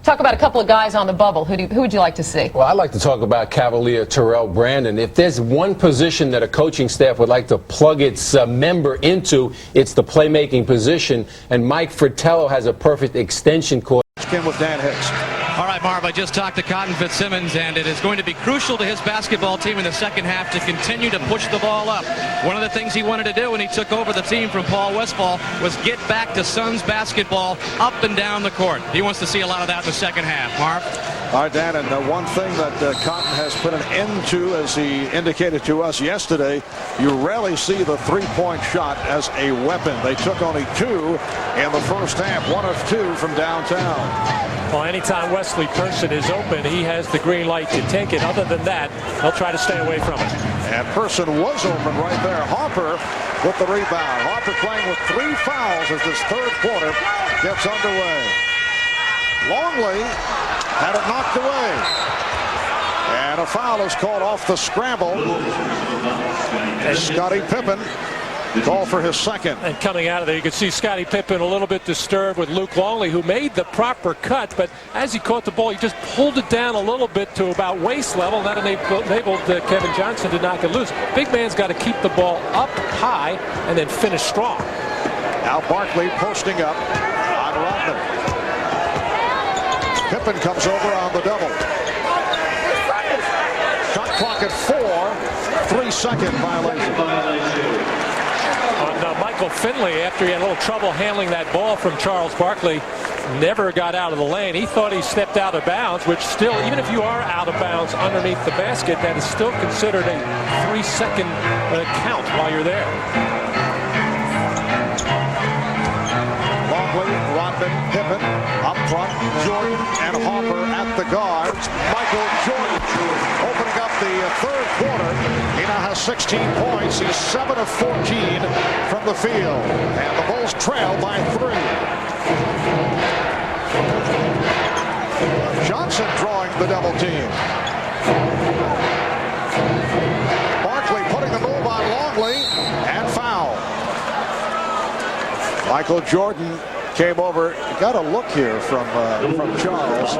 talk about a couple of guys on the bubble. Who would you like to see? Well, I'd like to talk about Cavalier Terrell Brandon. If there's one position that a coaching staff would like to plug its member into, it's the playmaking position. And Mike Fratello has a perfect extension court. Skin with Dan Hicks. All right, Marv, I just talked to Cotton Fitzsimmons, and it is going to be crucial to his basketball team in the second half to continue to push the ball up. One of the things he wanted to do when he took over the team from Paul Westphal was get back to Suns basketball up and down the court. He wants to see a lot of that in the second half. Marv? All right, Dan, and one thing that Cotton has put an end to, as he indicated to us yesterday, you rarely see the three-point shot as a weapon. They took only 2 in the first half, 1 of 2 from downtown. Well, anytime Wesley Person is open, he has the green light to take it. Other than that, he'll try to stay away from it. And Person was open right there. Harper with the rebound. Harper playing with 3 fouls as this third quarter gets underway. Longley had it knocked away. And a foul is called off the scramble. Scottie Pippen Call for his second. And coming out of there, you could see Scottie Pippen a little bit disturbed with Luke Longley, who made the proper cut, but as he caught the ball, he just pulled it down a little bit to about waist level, and that enabled Kevin Johnson to knock it loose. Big man's got to keep the ball up high and then finish strong. Now Barkley posting up on Rodman. Pippen comes over on the double. Shot clock at 4. 3-second violation. On Michael Finley, after he had a little trouble handling that ball from Charles Barkley, never got out of the lane. He thought he stepped out of bounds, which still, even if you are out of bounds underneath the basket, that is still considered a 3-second count while you're there. Longley, Rodman, Pippen, up front, Jordan and Harper at the guards. Michael Jordan opening up the third quarter. He now has 16 points. He's 7 of 14 from the field. And the Bulls trail by 3. Johnson drawing the double team. Barkley putting the move on Longley and foul. Michael Jordan came over. Got a look here from Charles.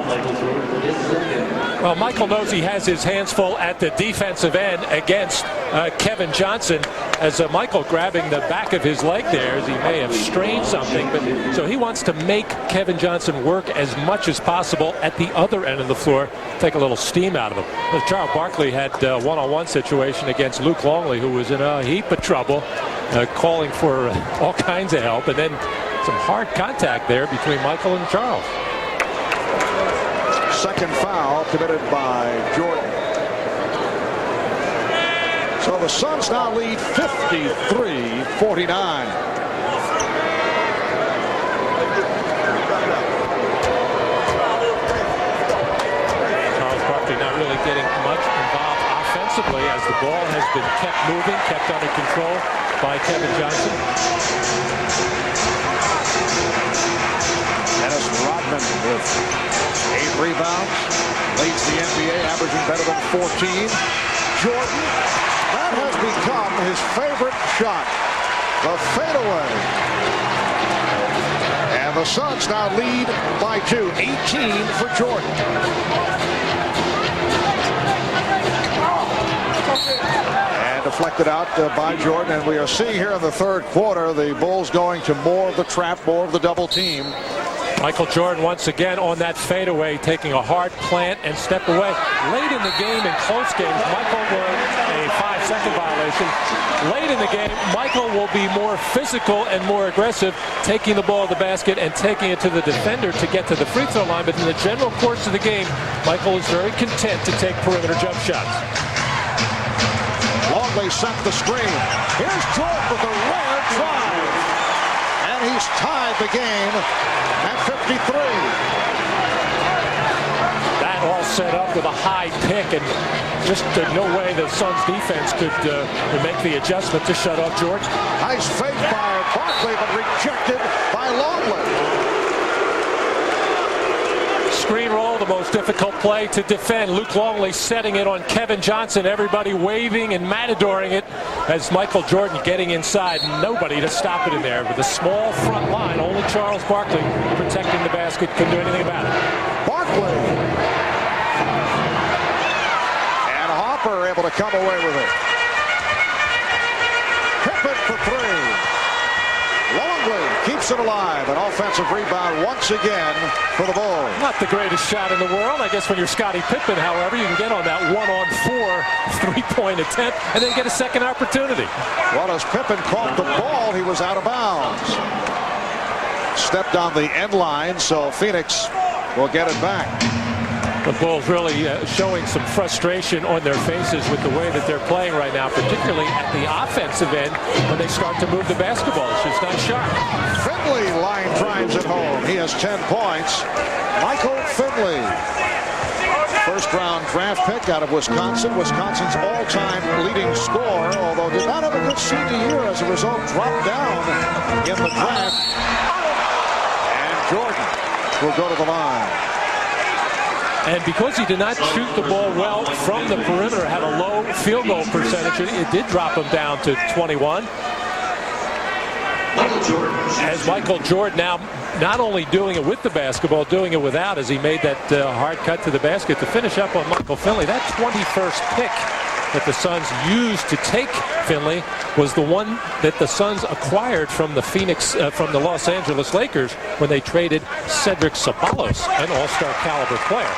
Well, Michael knows he has his hands full at the defensive end against Kevin Johnson, as Michael grabbing the back of his leg there, as he may have strained something. But so he wants to make Kevin Johnson work as much as possible at the other end of the floor, take a little steam out of him. But Charles Barkley had a one-on-one situation against Luke Longley, who was in a heap of trouble, calling for all kinds of help, and then some hard contact there between Michael and Charles. Second foul committed by Jordan. So the Suns now lead 53-49. Charles Barkley not really getting much involved offensively as the ball has been kept moving, kept under control by Kevin Johnson. Dennis Rodman with 8 rebounds, leads the NBA, averaging better than 14. Jordan, that has become his favorite shot, the fadeaway. And the Suns now lead by 2, 18 for Jordan. And deflected out by Jordan, and we are seeing here in the third quarter the Bulls going to more of the trap, more of the double team. Michael Jordan once again on that fadeaway, taking a hard plant and step away. Late in the game, in close games, Michael will a 5-second violation. Late in the game, Michael will be more physical and more aggressive, taking the ball to the basket and taking it to the defender to get to the free throw line. But in the general course of the game, Michael is very content to take perimeter jump shots. Longley set the screen. Here's Jordan with a rare drive. And he's tied the game at 53. That all set up with a high pick, and just no way the Suns defense could make the adjustment to shut off Jordan. Nice fake by Barkley, but rejected by Longley. Screen roll, the most difficult play to defend. Luke Longley setting it on Kevin Johnson. Everybody waving and matadoring it as Michael Jordan getting inside. Nobody to stop it in there. With a small front line, only Charles Barkley protecting the basket. Couldn't do anything about it. Barkley. And Harper able to come away with it. Pippen for 3. Longley keeps it alive. An offensive rebound once again for the Bulls. Not the greatest shot in the world. I guess when you're Scottie Pippen, however, you can get on that 1-on-4 3-point attempt and then get a second opportunity. Well, as Pippen caught the ball, he was out of bounds. Stepped on the end line, so Phoenix will get it back. The Bulls really showing some frustration on their faces with the way that they're playing right now, particularly at the offensive end when they start to move the basketball. It's just not sharp. Finley line drives it home. He has 10 points. Michael Finley, first-round draft pick out of Wisconsin. Wisconsin's all-time leading scorer, although did not have a good senior year. As a result, dropped down in the draft. And Jordan will go to the line. And because he did not shoot the ball well from the perimeter, had a low field goal percentage, it did drop him down to 21. Michael Jordan. As Michael Jordan now not only doing it with the basketball, doing it without, as he made that hard cut to the basket to finish up on Michael Finley. That 21st pick that the Suns used to take Finley was the one that the Suns acquired from the Los Angeles Lakers when they traded Cedric Ceballos, an all-star caliber player.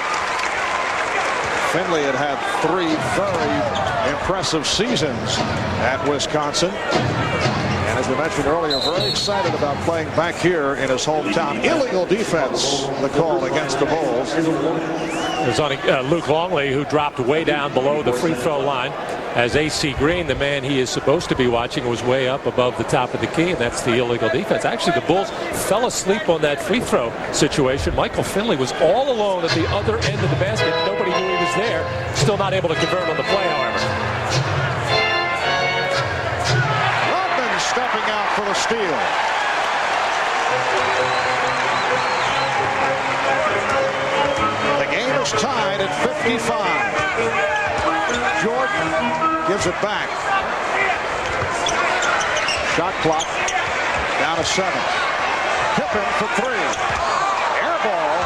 Finley had 3 very impressive seasons at Wisconsin. And as we mentioned earlier, very excited about playing back here in his hometown. Illegal defense, the call against the Bulls. It was on Luke Longley, who dropped way down below the free throw line, as A.C. Green, the man he is supposed to be watching, was way up above the top of the key, and that's the illegal defense. Actually, the Bulls fell asleep on that free throw situation. Michael Finley was all alone at the other end of the basket. Nobody knew he was there. Still not able to convert on the play, however. Rodman stepping out for the steal. The game is tied at 55. Jordan gives it back. Shot clock down to 7. Pippen for 3. Air ball.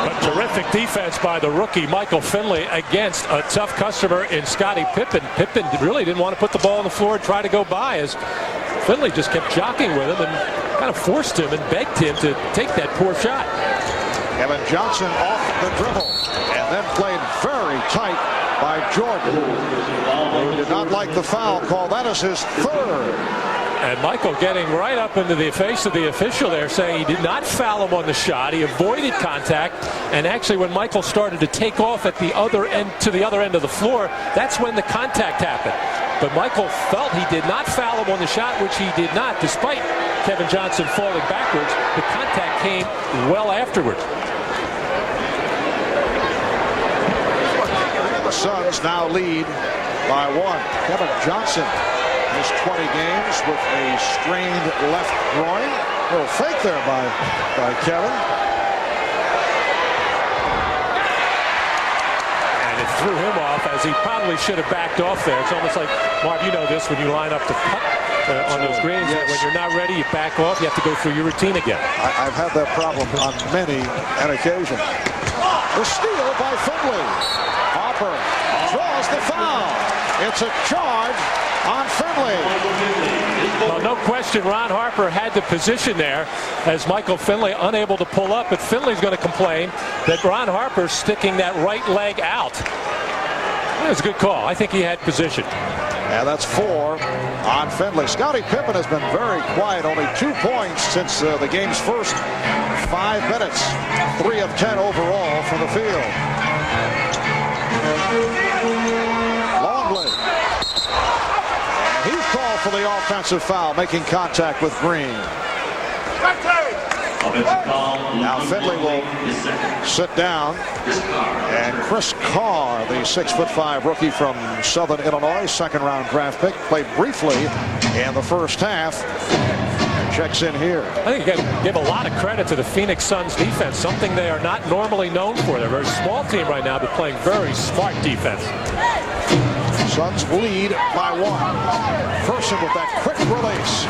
A terrific defense by the rookie Michael Finley against a tough customer in Scottie Pippen. Pippen really didn't want to put the ball on the floor and try to go by, as Finley just kept jockeying with him and kind of forced him and begged him to take that poor shot. Kevin Johnson off the dribble and then played very tight by Jordan, who did not like the foul call. That is his 3rd. And Michael getting right up into the face of the official there, saying he did not foul him on the shot. He avoided contact. And actually, when Michael started to take off at the other end, to the other end of the floor, that's when the contact happened. But Michael felt he did not foul him on the shot, which he did not, despite Kevin Johnson falling backwards. The contact came well afterward. The Suns now lead by 1. Kevin Johnson missed 20 games with a strained left groin. A little fake there by Kevin. And it threw him off, as he probably should have backed off there. It's almost like, Marv, you know this, when you line up to cut on those greens, yes. When you're not ready, you back off. You have to go through your routine again. I've had that problem on many an occasion. The steal by Finley. Harper draws the foul. It's a charge on Finley. Well, no question, Ron Harper had the position there, as Michael Finley unable to pull up, but Finley's going to complain that Ron Harper's sticking that right leg out. That was a good call. I think he had position. And that's 4 on Finley. Scottie Pippen has been very quiet. Only 2 points since the game's first 5 minutes. 3 of 10 overall from the field. Longley. He's called for the offensive foul, making contact with Green. Now Finley will sit down, and Chris Carr, the 6'5" rookie from Southern Illinois, 2nd-round draft pick, played briefly in the first half. Checks in here. I think you got to give a lot of credit to the Phoenix Suns defense, something they are not normally known for. They're a very small team right now, but playing very smart defense. Suns lead by 1. Person with that quick release.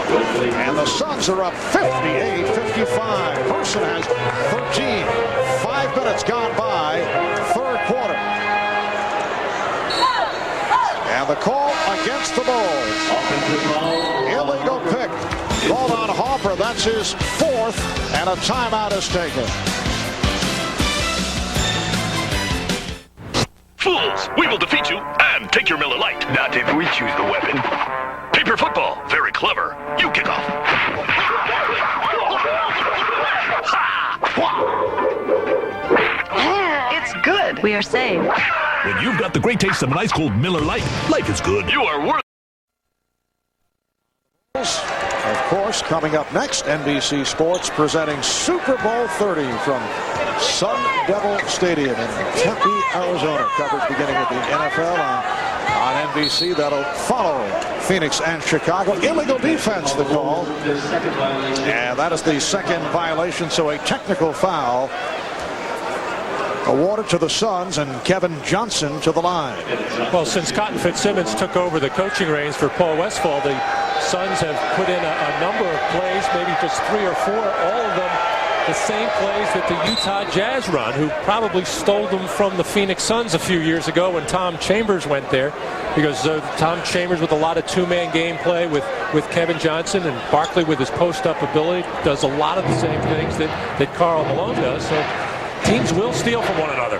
And the Suns are up 58-55. Person has 13. 5 minutes gone by. 3rd quarter. And the call against the Bulls. Illegal pick. Called on Harper. That's his 4th. And a timeout is taken. Fools, we will defeat you and take your Miller Lite. Not if we choose the weapon. Paper football, very clever. You kick off. It's good. We are saved. When you've got the great taste of an ice cold Miller Lite, life is good. You are worth. Of course, coming up next, NBC Sports presenting Super Bowl 30 from Sun Devil Stadium in Tempe, Arizona. Coverage beginning with the NFL on NBC. That'll follow Phoenix and Chicago. Illegal defense, the call. And that is the 2nd violation, so a technical foul awarded to the Suns, and Kevin Johnson to the line. Well, since Cotton Fitzsimmons took over the coaching reins for Paul Westphal, the Suns have put in a number of plays, maybe just 3 or 4, all of them the same plays that the Utah Jazz run, who probably stole them from the Phoenix Suns a few years ago when Tom Chambers went there, because Tom Chambers, with a lot of two-man game play with Kevin Johnson, and Barkley with his post-up ability, does a lot of the same things that Karl Malone does. So teams will steal from one another.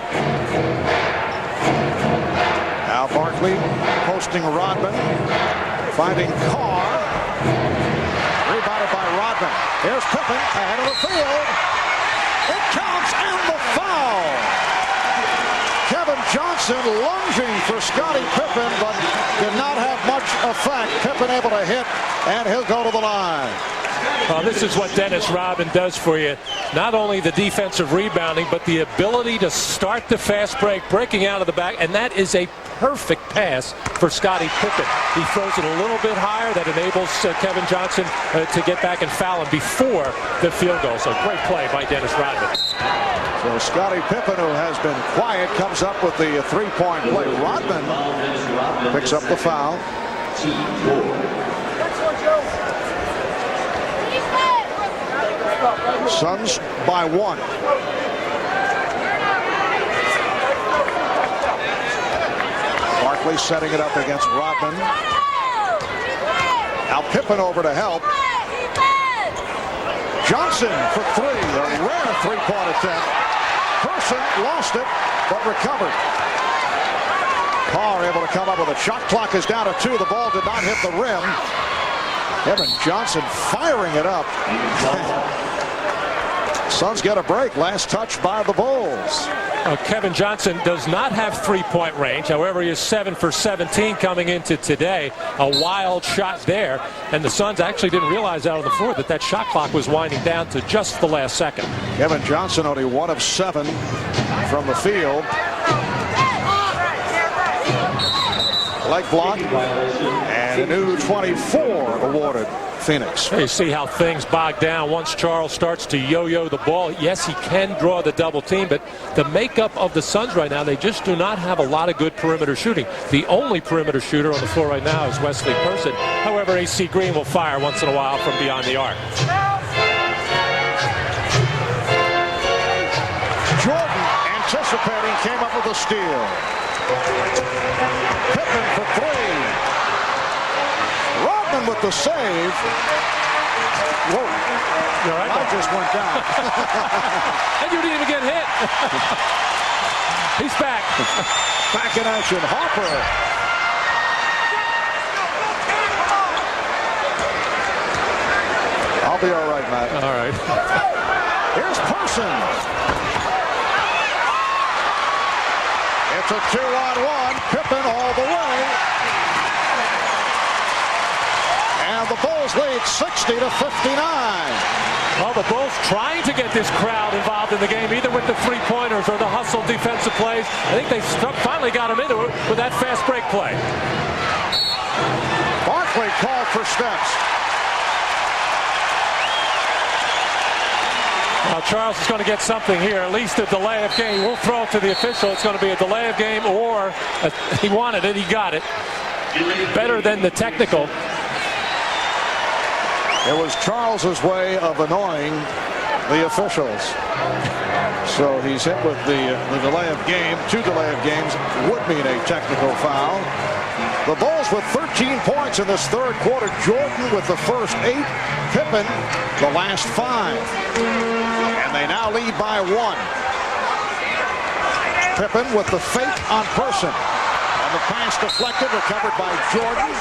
Now Barkley posting Rodman, finding Carr, rebounded by Rodman. Here's Pippen ahead of the field. It counts, and the foul. Kevin Johnson lunging for Scottie Pippen, but did not have much effect. Pippen able to hit, and he'll go to the line. Well, this is what Dennis Rodman does for you. Not only the defensive rebounding, but the ability to start the fast break, breaking out of the back, and that is a perfect pass for Scottie Pippen. He throws it a little bit higher. That enables Kevin Johnson to get back and foul him before the field goal. So great play by Dennis Rodman. So Scottie Pippen, who has been quiet, comes up with the three-point play. Rodman picks up the foul. Suns by 1. Barkley setting it up against Rodman. Now Pippen over to help. Johnson for 3. A rare three-point attempt. Person lost it, but recovered. Carr able to come up with a shot. Clock is down to 2. The ball did not hit the rim. Kevin Johnson firing it up. Suns get a break. Last touch by the Bulls. Kevin Johnson does not have three-point range. However, he is 7 for 17 coming into today. A wild shot there. And the Suns actually didn't realize out on the floor that shot clock was winding down to just the last second. Kevin Johnson only 1 of 7 from the field. Leg block. And a new 24 awarded Phoenix. You see how things bog down once Charles starts to yo-yo the ball. Yes, he can draw the double team, but the makeup of the Suns right now, they just do not have a lot of good perimeter shooting. The only perimeter shooter on the floor right now is Wesley Person. However, AC Green will fire once in a while from beyond the arc. Jordan, anticipating, came up with a steal. Pippen for 3. Rodman with the save. Whoa. Right, I just went down. And you didn't even get hit. He's back. Back in action. Harper. I'll be all right, Matt. All right. Here's Person. It's a 2-on-1. Pippen all the way. And the Bulls lead 60 to 59. Well, the Bulls trying to get this crowd involved in the game, either with the three-pointers or the hustle defensive plays. I think they finally got him into it with that fast break play. Barkley called for steps. Well, Charles is going to get something here, at least a delay of game. We'll throw it to the official. It's going to be a delay of game, or he wanted it, he got it. Better than the technical. It was Charles's way of annoying the officials. So he's hit with the delay of game. 2 delay of games would mean a technical foul. The Bulls with 13 points in this third quarter. Jordan with the first 8. Pippen the last 5. And they now lead by 1. Pippen with the fake on Person. And the pass deflected, recovered by Jordan.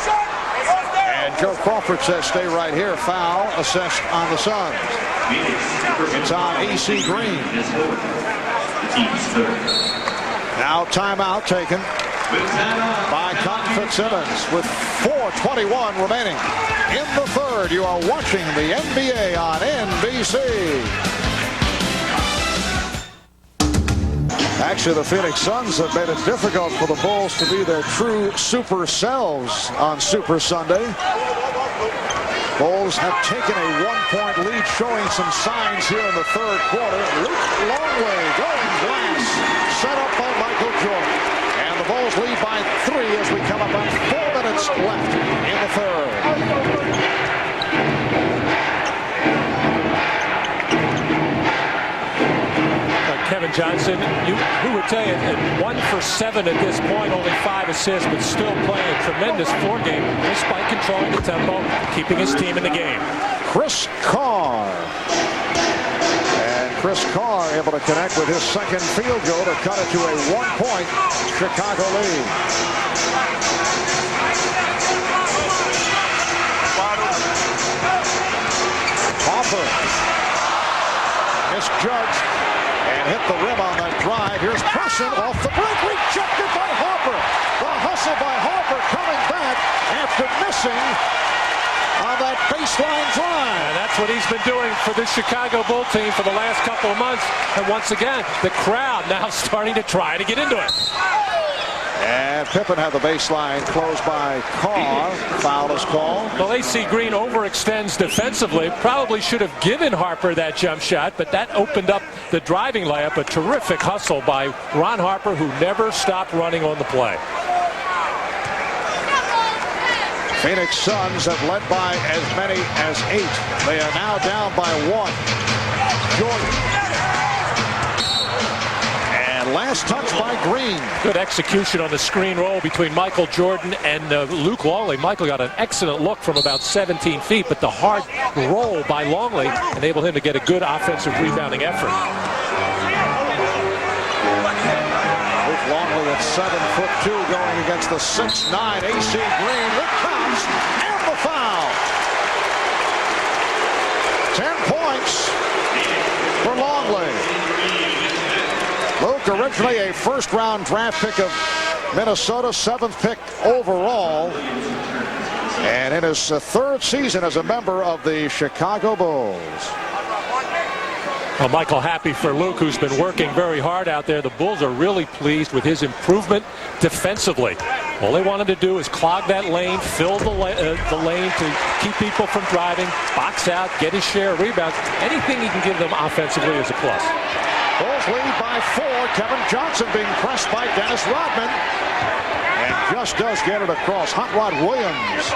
And Joe Crawford says stay right here. Foul assessed on the Suns. It's on AC Green. Now timeout taken by Cotton Fitzsimmons with 4:21 remaining. In the third, you are watching the NBA on NBC. Actually, the Phoenix Suns have made it difficult for the Bulls to be their true super selves on Super Sunday. Bulls have taken a 1-point lead showing some signs here in the third quarter. Luke Longley going glass, set up by Michael Jordan. And the Bulls lead by 3 as we come up on 4 minutes left in the third. Kevin Johnson, who would tell you, at 1 for 7 at this point, only 5 assists, but still playing a tremendous floor game despite controlling the tempo, keeping his team in the game. Chris Carr. And Chris Carr able to connect with his second field goal to cut it to a 1-point Chicago lead. Hopper misjudged and hit the rim on that drive. Here's Preston off the break, rejected by Harper. The hustle by Harper coming back after missing on that baseline drive. And that's what he's been doing for this Chicago Bull team for the last couple of months. And once again, the crowd now starting to try to get into it. And Pippen had the baseline closed by Carr. Foul is called. Well, AC Green overextends defensively. Probably should have given Harper that jump shot, but that opened up the driving layup. A terrific hustle by Ron Harper, who never stopped running on the play. Phoenix Suns have led by as many as 8. They are now down by 1. Jordan. And last touch by Green. Good execution on the screen roll between Michael Jordan and Luke Longley. Michael got an excellent look from about 17 feet, but the hard roll by Longley enabled him to get a good offensive rebounding effort. Luke Longley at 7'2", going against the 6'9" AC Green. It counts, and the foul. 10 points for Longley. Luke, originally a first-round draft pick of Minnesota, 7th pick overall, and in his 3rd season as a member of the Chicago Bulls. Well, Michael, happy for Luke, who's been working very hard out there. The Bulls are really pleased with his improvement defensively. All they wanted to do is clog that lane, fill the lane to keep people from driving, box out, get his share of rebounds. Anything he can give them offensively is a plus. Bulls lead by 4. Kevin Johnson being pressed by Dennis Rodman. And just does get it across. Hot Rod Williams,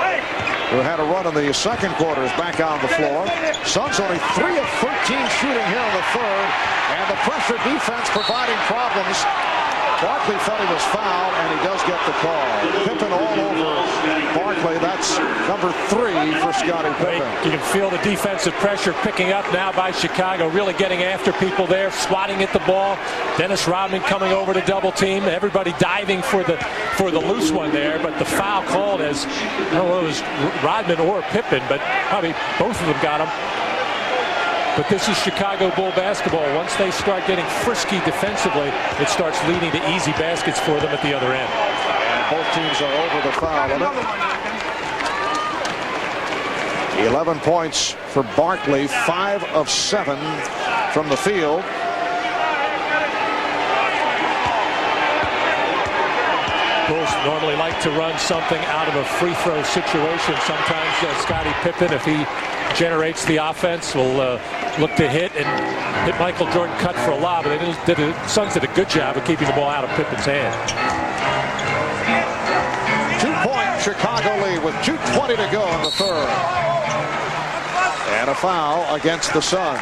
who had a run in the second quarter, is back on the floor. Suns only 3 of 13 shooting here in the third. And the pressure defense providing problems. Barkley thought he was fouled, and he does get the call. Pippen all over Barkley. That's number 3 for Scottie Pippen. You can feel the defensive pressure picking up now by Chicago, really getting after people there, swatting at the ball. Dennis Rodman coming over to double team. Everybody diving for the loose one there, but the foul called as, I don't know if it was Rodman or Pippen, but probably both of them got him. But this is Chicago Bull basketball. Once they start getting frisky defensively, it starts leading to easy baskets for them at the other end. And both teams are over the foul limit. 11 points for Barkley, 5 of 7 from the field. Bulls normally like to run something out of a free throw situation. Sometimes Scottie Pippen, if he generates the offense, will look to hit and hit Michael Jordan cut for a lob. But the Suns did a good job of keeping the ball out of Pippen's hand. 2-point Chicago lead with 2:20 to go in the third. And a foul against the Suns.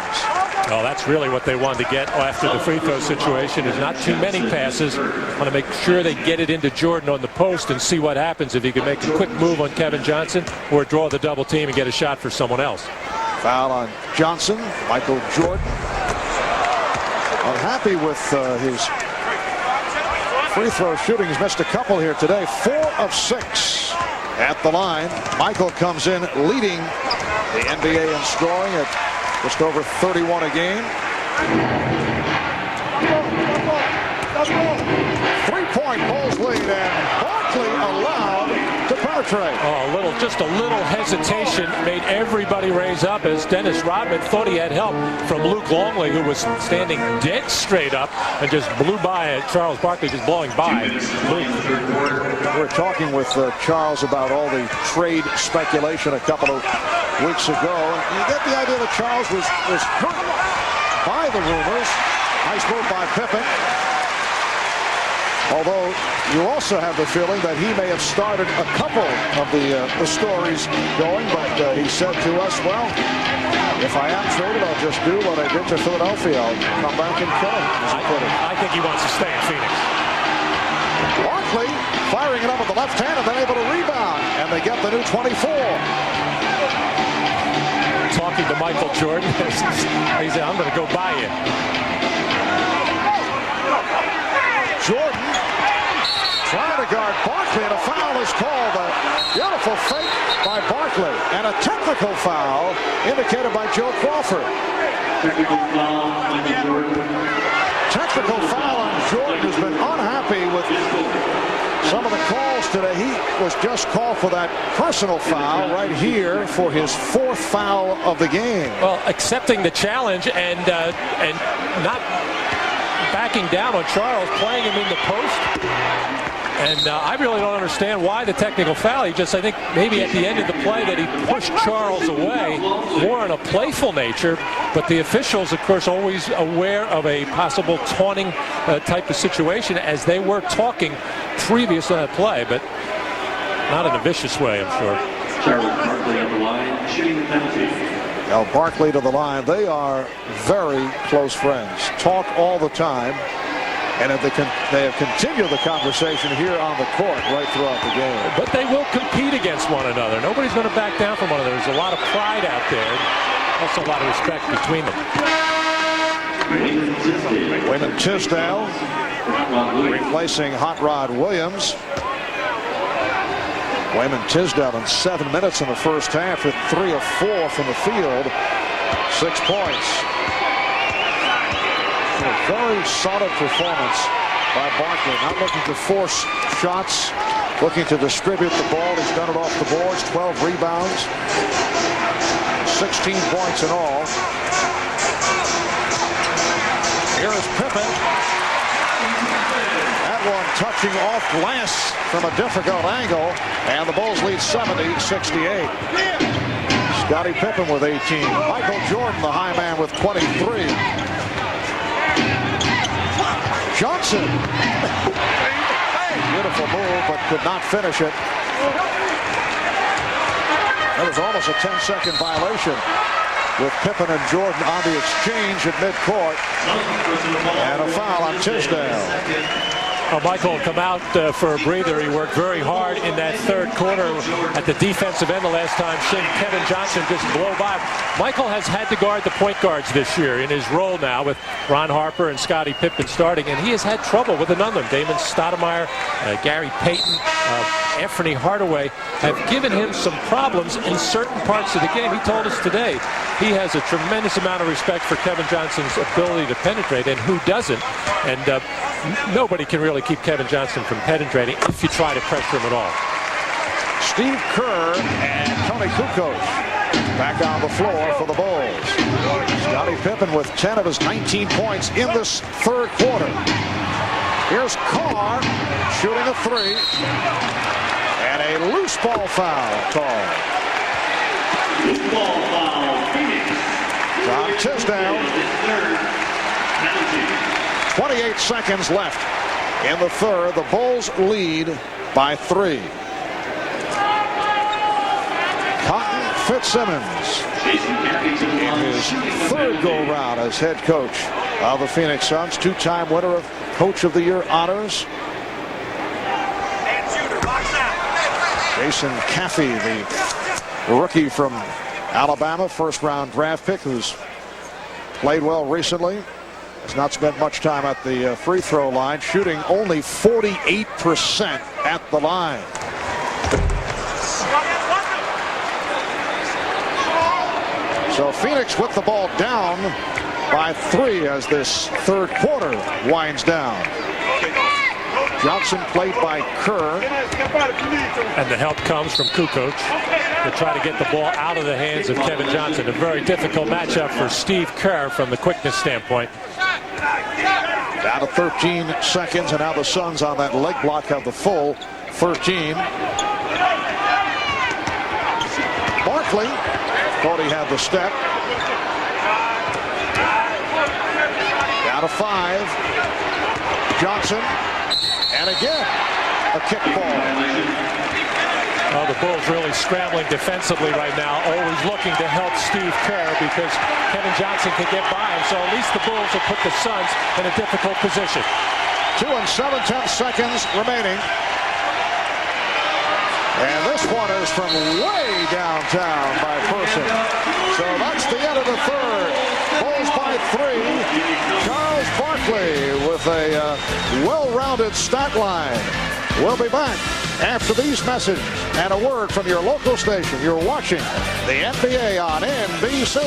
Well, that's really what they wanted to get after the free throw situation. There's not too many passes. Want to make sure they get it into Jordan on the post and see what happens if he can make a quick move on Kevin Johnson or draw the double team and get a shot for someone else. Foul on Johnson. Michael Jordan unhappy with his free throw shooting. He's missed a couple here today. 4 of 6 at the line. Michael comes in leading the NBA in scoring at just over 31 a game. 3-point Bulls lead, and Barkley allowed to pass Hartray. Oh, just a little hesitation made everybody raise up as Dennis Rodman thought he had help from Luke Longley, who was standing dead straight up and just blew by Charles Barkley, just blowing by Luke. We were talking with Charles about all the trade speculation a couple of weeks ago, and you get the idea that Charles was hurt by the rumors. Nice move by Pippen. Although you also have the feeling that he may have started a couple of the stories going, but he said to us, well, if I am traded, I'll just do what I did to Philadelphia. I'll come back and kill him, as he put it. I think he wants to stay in Phoenix. Barkley firing it up with the left hand and then able to rebound, and they get the new 24. Talking to Michael Jordan, he said, I'm going to go buy you. Jordan trying to guard Barkley, and a foul is called. A beautiful fake by Barkley, and a technical foul indicated by Joe Crawford. Technical foul on Jordan. Technical foul on Jordan, who's been unhappy with some of the calls today. He was just called for that personal foul right here for his 4th foul of the game. Well, accepting the challenge and not backing down on Charles, playing him in the post. And I really don't understand why the technical foul. I think maybe at the end of the play that he pushed Charles away, more in a playful nature. But the officials, of course, always aware of a possible taunting type of situation, as they were talking previous to that play, but not in a vicious way, I'm sure. Charles Barkley on the line, shooting the penalty. Now Barkley to the line. They are very close friends. Talk all the time. And if they have continued the conversation here on the court right throughout the game. But they will compete against one another. Nobody's going to back down from one another. There's a lot of pride out there. Also a lot of respect between them. Wayman Tisdale replacing Hot Rod Williams. Wayman Tisdale in 7 minutes in the first half with 3 of 4 from the field. 6 points. A very solid performance by Barkley. Not looking to force shots, looking to distribute the ball. He's done it off the boards. 12 rebounds, 16 points in all. Here is Pippen. That one touching off glass from a difficult angle, and the Bulls lead 70-68. Scottie Pippen with 18. Michael Jordan, the high man, with 23. Johnson. Beautiful move, but could not finish it. That was almost a 10-second violation with Pippen and Jordan on the exchange at midcourt. And a foul on Tisdale. Michael will come out for a breather. He worked very hard in that third quarter at the defensive end the last time. Seeing Kevin Johnson just blow by. Michael has had to guard the point guards this year in his role now with Ron Harper and Scottie Pippen starting, and he has had trouble with a number of them. Damon Stoudemire, Gary Payton, Anthony Hardaway have given him some problems in certain parts of the game. He told us today he has a tremendous amount of respect for Kevin Johnson's ability to penetrate, and who doesn't? And nobody can really keep Kevin Johnson from penetrating if you try to pressure him at all. Steve Kerr and Tony Kukoc back on the floor for the Bulls. Scottie Pippen with 10 of his 19 points in this third quarter. Here's Carr shooting a 3. And a loose ball foul called. Loose ball foul, Phoenix. John Tisdale. 28 seconds left in the third. The Bulls lead by 3. Cotton Fitzsimmons in his third go-round as head coach of the Phoenix Suns. 2-time winner of Coach of the Year honors. Jason Caffey, the rookie from Alabama, first-round draft pick, who's played well recently. Has not spent much time at the free throw line, shooting only 48% at the line. So Phoenix with the ball down by 3 as this third quarter winds down. Johnson played by Kerr. And the help comes from Kukoc to try to get the ball out of the hands of Kevin Johnson. A very difficult matchup for Steve Kerr from the quickness standpoint. Down to 13 seconds, and now the Suns on that leg block have the full 13. Barkley thought he had the step. Down to 5. Johnson, and again a kick ball. Well, the Bulls really scrambling defensively right now, always looking to help Steve Kerr because Kevin Johnson can get by him. So at least the Bulls have put the Suns in a difficult position. 2 7/10 seconds remaining. And this one is from way downtown by Person. So that's the end of the third. Bulls by 3. Charles Barkley with a well-rounded stat line. We'll be back after these messages and a word from your local station. You're watching the NBA on NBC.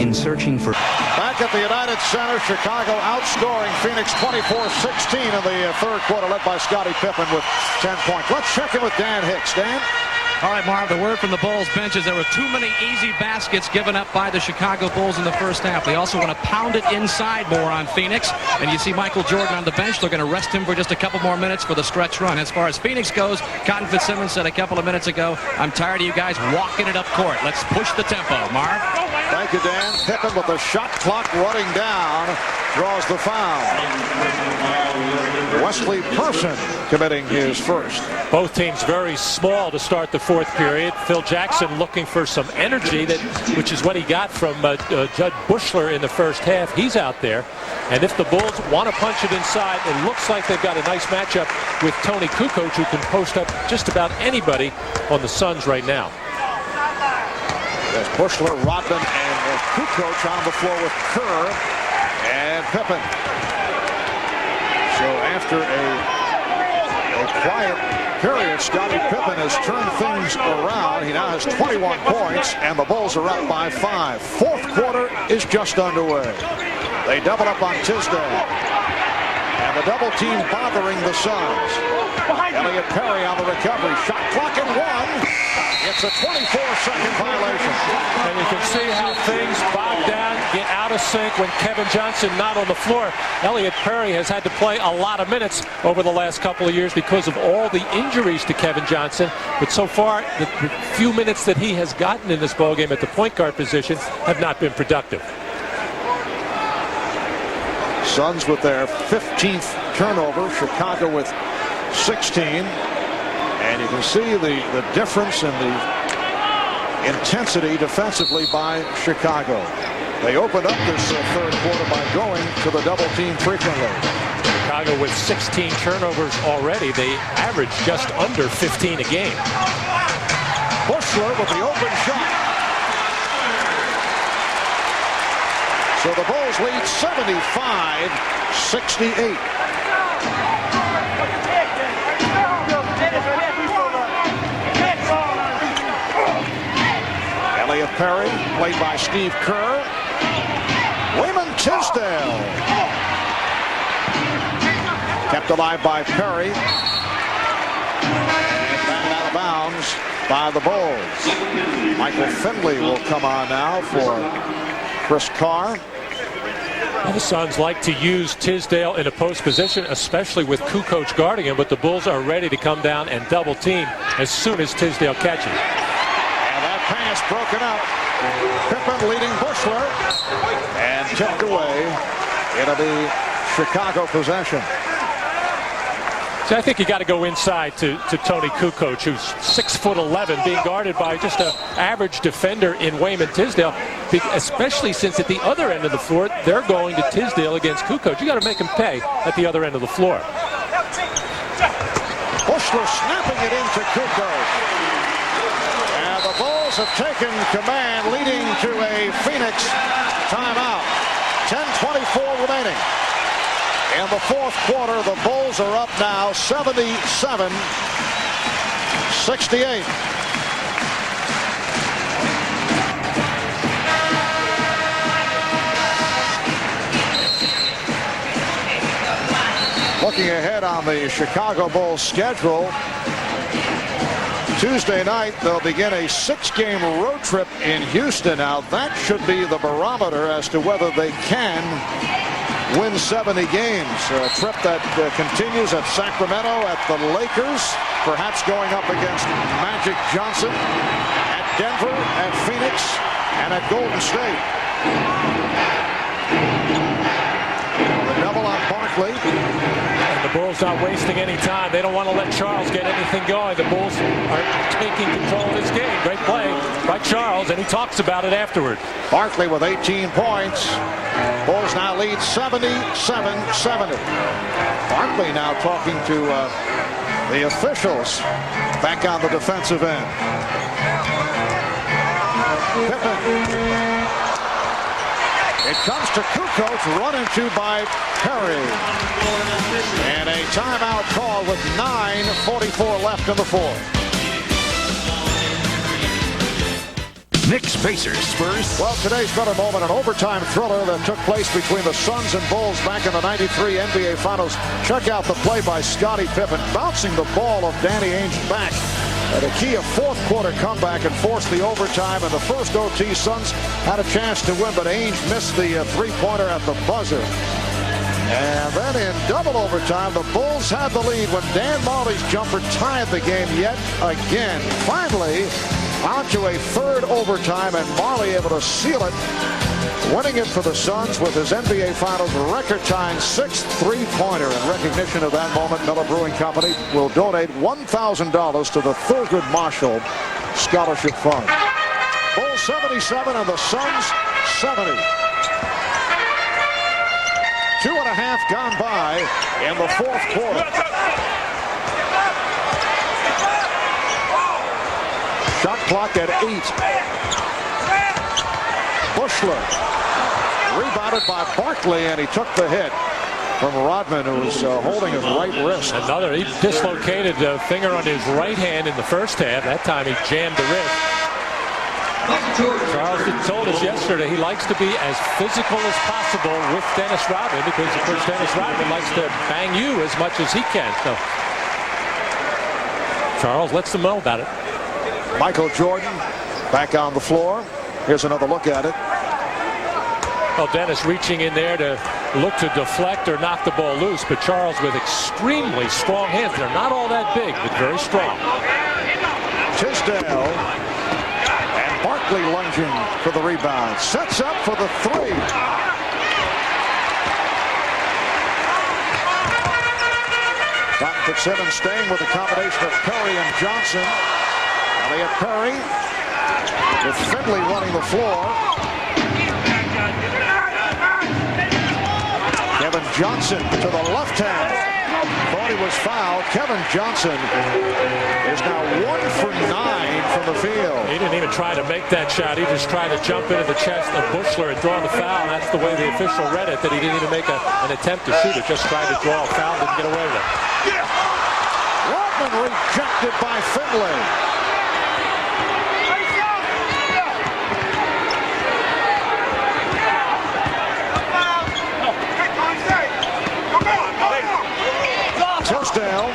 In searching for... Back at the United Center, Chicago outscoring Phoenix 24-16 in the third quarter, led by Scottie Pippen with 10 points. Let's check in with Dan Hicks. Dan? All right, Marv, the word from the Bulls bench is there were too many easy baskets given up by the Chicago Bulls in the first half. They also want to pound it inside more on Phoenix. And you see Michael Jordan on the bench. They're going to rest him for just a couple more minutes for the stretch run. As far as Phoenix goes, Cotton Fitzsimmons said a couple of minutes ago, I'm tired of you guys walking it up court. Let's push the tempo. Marv? Thank you, Dan. Pippen with the shot clock running down draws the foul. Wesley Person committing his first. Both teams very small to start the fourth period. Phil Jackson looking for some energy, which is what he got from Judd Bushler in the first half. He's out there. And if the Bulls want to punch it inside, it looks like they've got a nice matchup with Tony Kukoc, who can post up just about anybody on the Suns right now. There's Bushler, Rodman, and Kukoc on the floor with Kerr and Pippen. So after a quiet period, Scottie Pippen has turned things around. He now has 21 points, and the Bulls are up by 5. Fourth quarter is just underway. They double up on Tisdale. And the double team bothering the Suns. Elliott Perry on the recovery. Shot clock at 1. It's a 24-second violation. And you can see how things bog down, get out of sync when Kevin Johnson not on the floor. Elliott Perry has had to play a lot of minutes over the last couple of years because of all the injuries to Kevin Johnson. But so far, the few minutes that he has gotten in this ballgame at the point guard position have not been productive. Suns with their 15th turnover. Chicago with 16. And you can see the difference in the intensity defensively by Chicago. They opened up this third quarter by going to the double team frequently. Chicago with 16 turnovers already. They average just under 15 a game. Bushler with the open shot. So the Bulls lead 75-68. Elliott Perry, played by Steve Kerr. Wayman Tisdale. Kept alive by Perry. And batted out of bounds by the Bulls. Michael Finley will come on now for Chris Carr. Well, the Suns like to use Tisdale in a post position, especially with Kukoc guarding him, but the Bulls are ready to come down and double team as soon as Tisdale catches. And that pass broken up. Pippen leading Bushler and tipped away. It'll be Chicago possession. So I think you got to go inside to Tony Kukoc, who's 6'11", being guarded by just an average defender in Wayman Tisdale, especially since at the other end of the floor, they're going to Tisdale against Kukoc. You got to make him pay at the other end of the floor. Bushler snapping it into Kukoc. And the Bulls have taken command, leading to a Phoenix timeout. 10:24 remaining. In the fourth quarter, the Bulls are up now 77-68. looking ahead on the Chicago Bulls schedule. Tuesday night, they'll begin a 6-game road trip in Houston. Now, that should be the barometer as to whether they can win 70 games. A trip that continues at Sacramento, at the Lakers, perhaps going up against Magic Johnson, at Denver, at Phoenix, and at Golden State. The double on Barkley. And the Bulls not wasting any time. They don't want to let Charles get anything going. The Bulls are taking control of this game. Great play by Charles, and he talks about it afterward. Barkley with 18 points. Bulls now lead 77-70. Barkley now talking to the officials back on the defensive end. Pippen. It comes to Kukoc, run into by Perry. And a timeout call with 9:44 left in the fourth. Knicks, Pacers, Spurs. Well, today's been a moment, an overtime thriller that took place between the Suns and Bulls back in the '93 NBA Finals. Check out the play by Scottie Pippen, bouncing the ball of Danny Ainge back. The key, a fourth quarter comeback, and forced the overtime. In the first OT, Suns had a chance to win, but Ainge missed the three-pointer at the buzzer. And then in double overtime, the Bulls had the lead when Dan Marley's jumper tied the game yet again. Finally, on to a third overtime, and Marley able to seal it, winning it for the Suns with his NBA Finals record-tying sixth three-pointer. In recognition of that moment, Miller Brewing Company will donate $1,000 to the Thurgood Marshall Scholarship Fund. Bulls 77 and the Suns 70. 2.5 gone by in the fourth quarter. Shot clock at 8. Bushler rebounded by Barkley, and he took the hit from Rodman, who was holding his right wrist. He dislocated the finger on his right hand in the first half. That time he jammed the wrist. Charles told us yesterday he likes to be as physical as possible with Dennis Rodman, because of course Dennis Rodman likes to bang you as much as he can. So Charles lets them know about it. Michael Jordan back on the floor. Here's another look at it. Well, Dennis reaching in there to look to deflect or knock the ball loose, but Charles with extremely strong hands. They're not all that big, but very strong. Tisdale and Barkley lunging for the rebound. Sets up for the three. Scott Fitzsimmons staying with a combination of Perry and Johnson. Elliott Perry with Finley running the floor. Kevin Johnson to the left hand. Thought he was fouled. Kevin Johnson is now 1 for 9 from the field. He didn't even try to make that shot. He just tried to jump into the chest of Bushler and draw the foul. That's the way the official read it, that he didn't even make an attempt to shoot it. Just tried to draw a foul, didn't get away with it. Rodman rejected by Finley. Tisdale.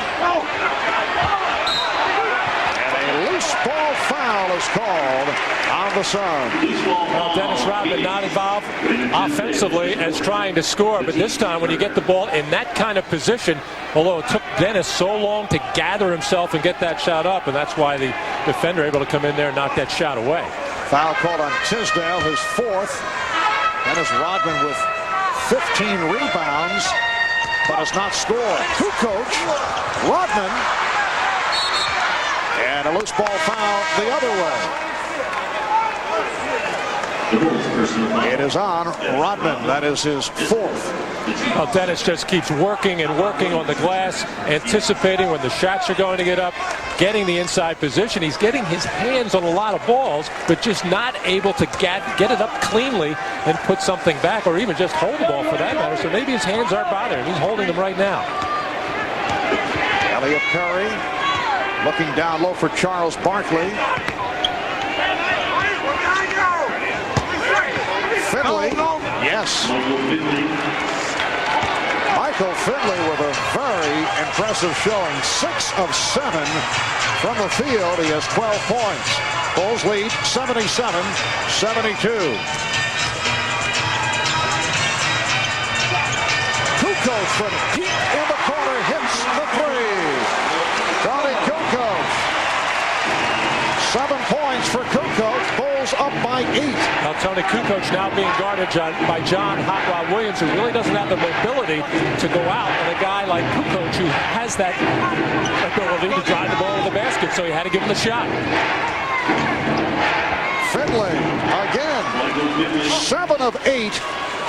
And a loose ball foul is called on the Suns. Well, Dennis Rodman not involved offensively as trying to score, but this time when you get the ball in that kind of position, although it took Dennis so long to gather himself and get that shot up, and that's why the defender able to come in there and knock that shot away. Foul called on Tisdale, his fourth. Dennis Rodman with 15 rebounds, but has not scored. Kukoc, Rodman, and a loose ball foul the other way. It is on Rodman. That is his fourth. Well, Dennis just keeps working and working on the glass, anticipating when the shots are going to get up, getting the inside position. He's getting his hands on a lot of balls, but just not able to get it up cleanly and put something back, or even just hold the ball for that matter. So maybe his hands aren't bothering him. He's holding them right now. Elliott Perry looking down low for Charles Barkley. Finley, yes. Michael Finley with a very impressive showing. 6 of 7 from the field. He has 12 points. Bulls lead 77-72. Kukoc from deep in the corner hits the three. Tony Kukoc. 7 points for Kukoc. Bulls up by 8. Now Tony Kukoc now being guarded by John Hot Rod Williams, who really doesn't have the mobility to go out, and a guy like Kukoc who has that ability to drive the ball to the basket, so he had to give him the shot. Finley again. 7 of 8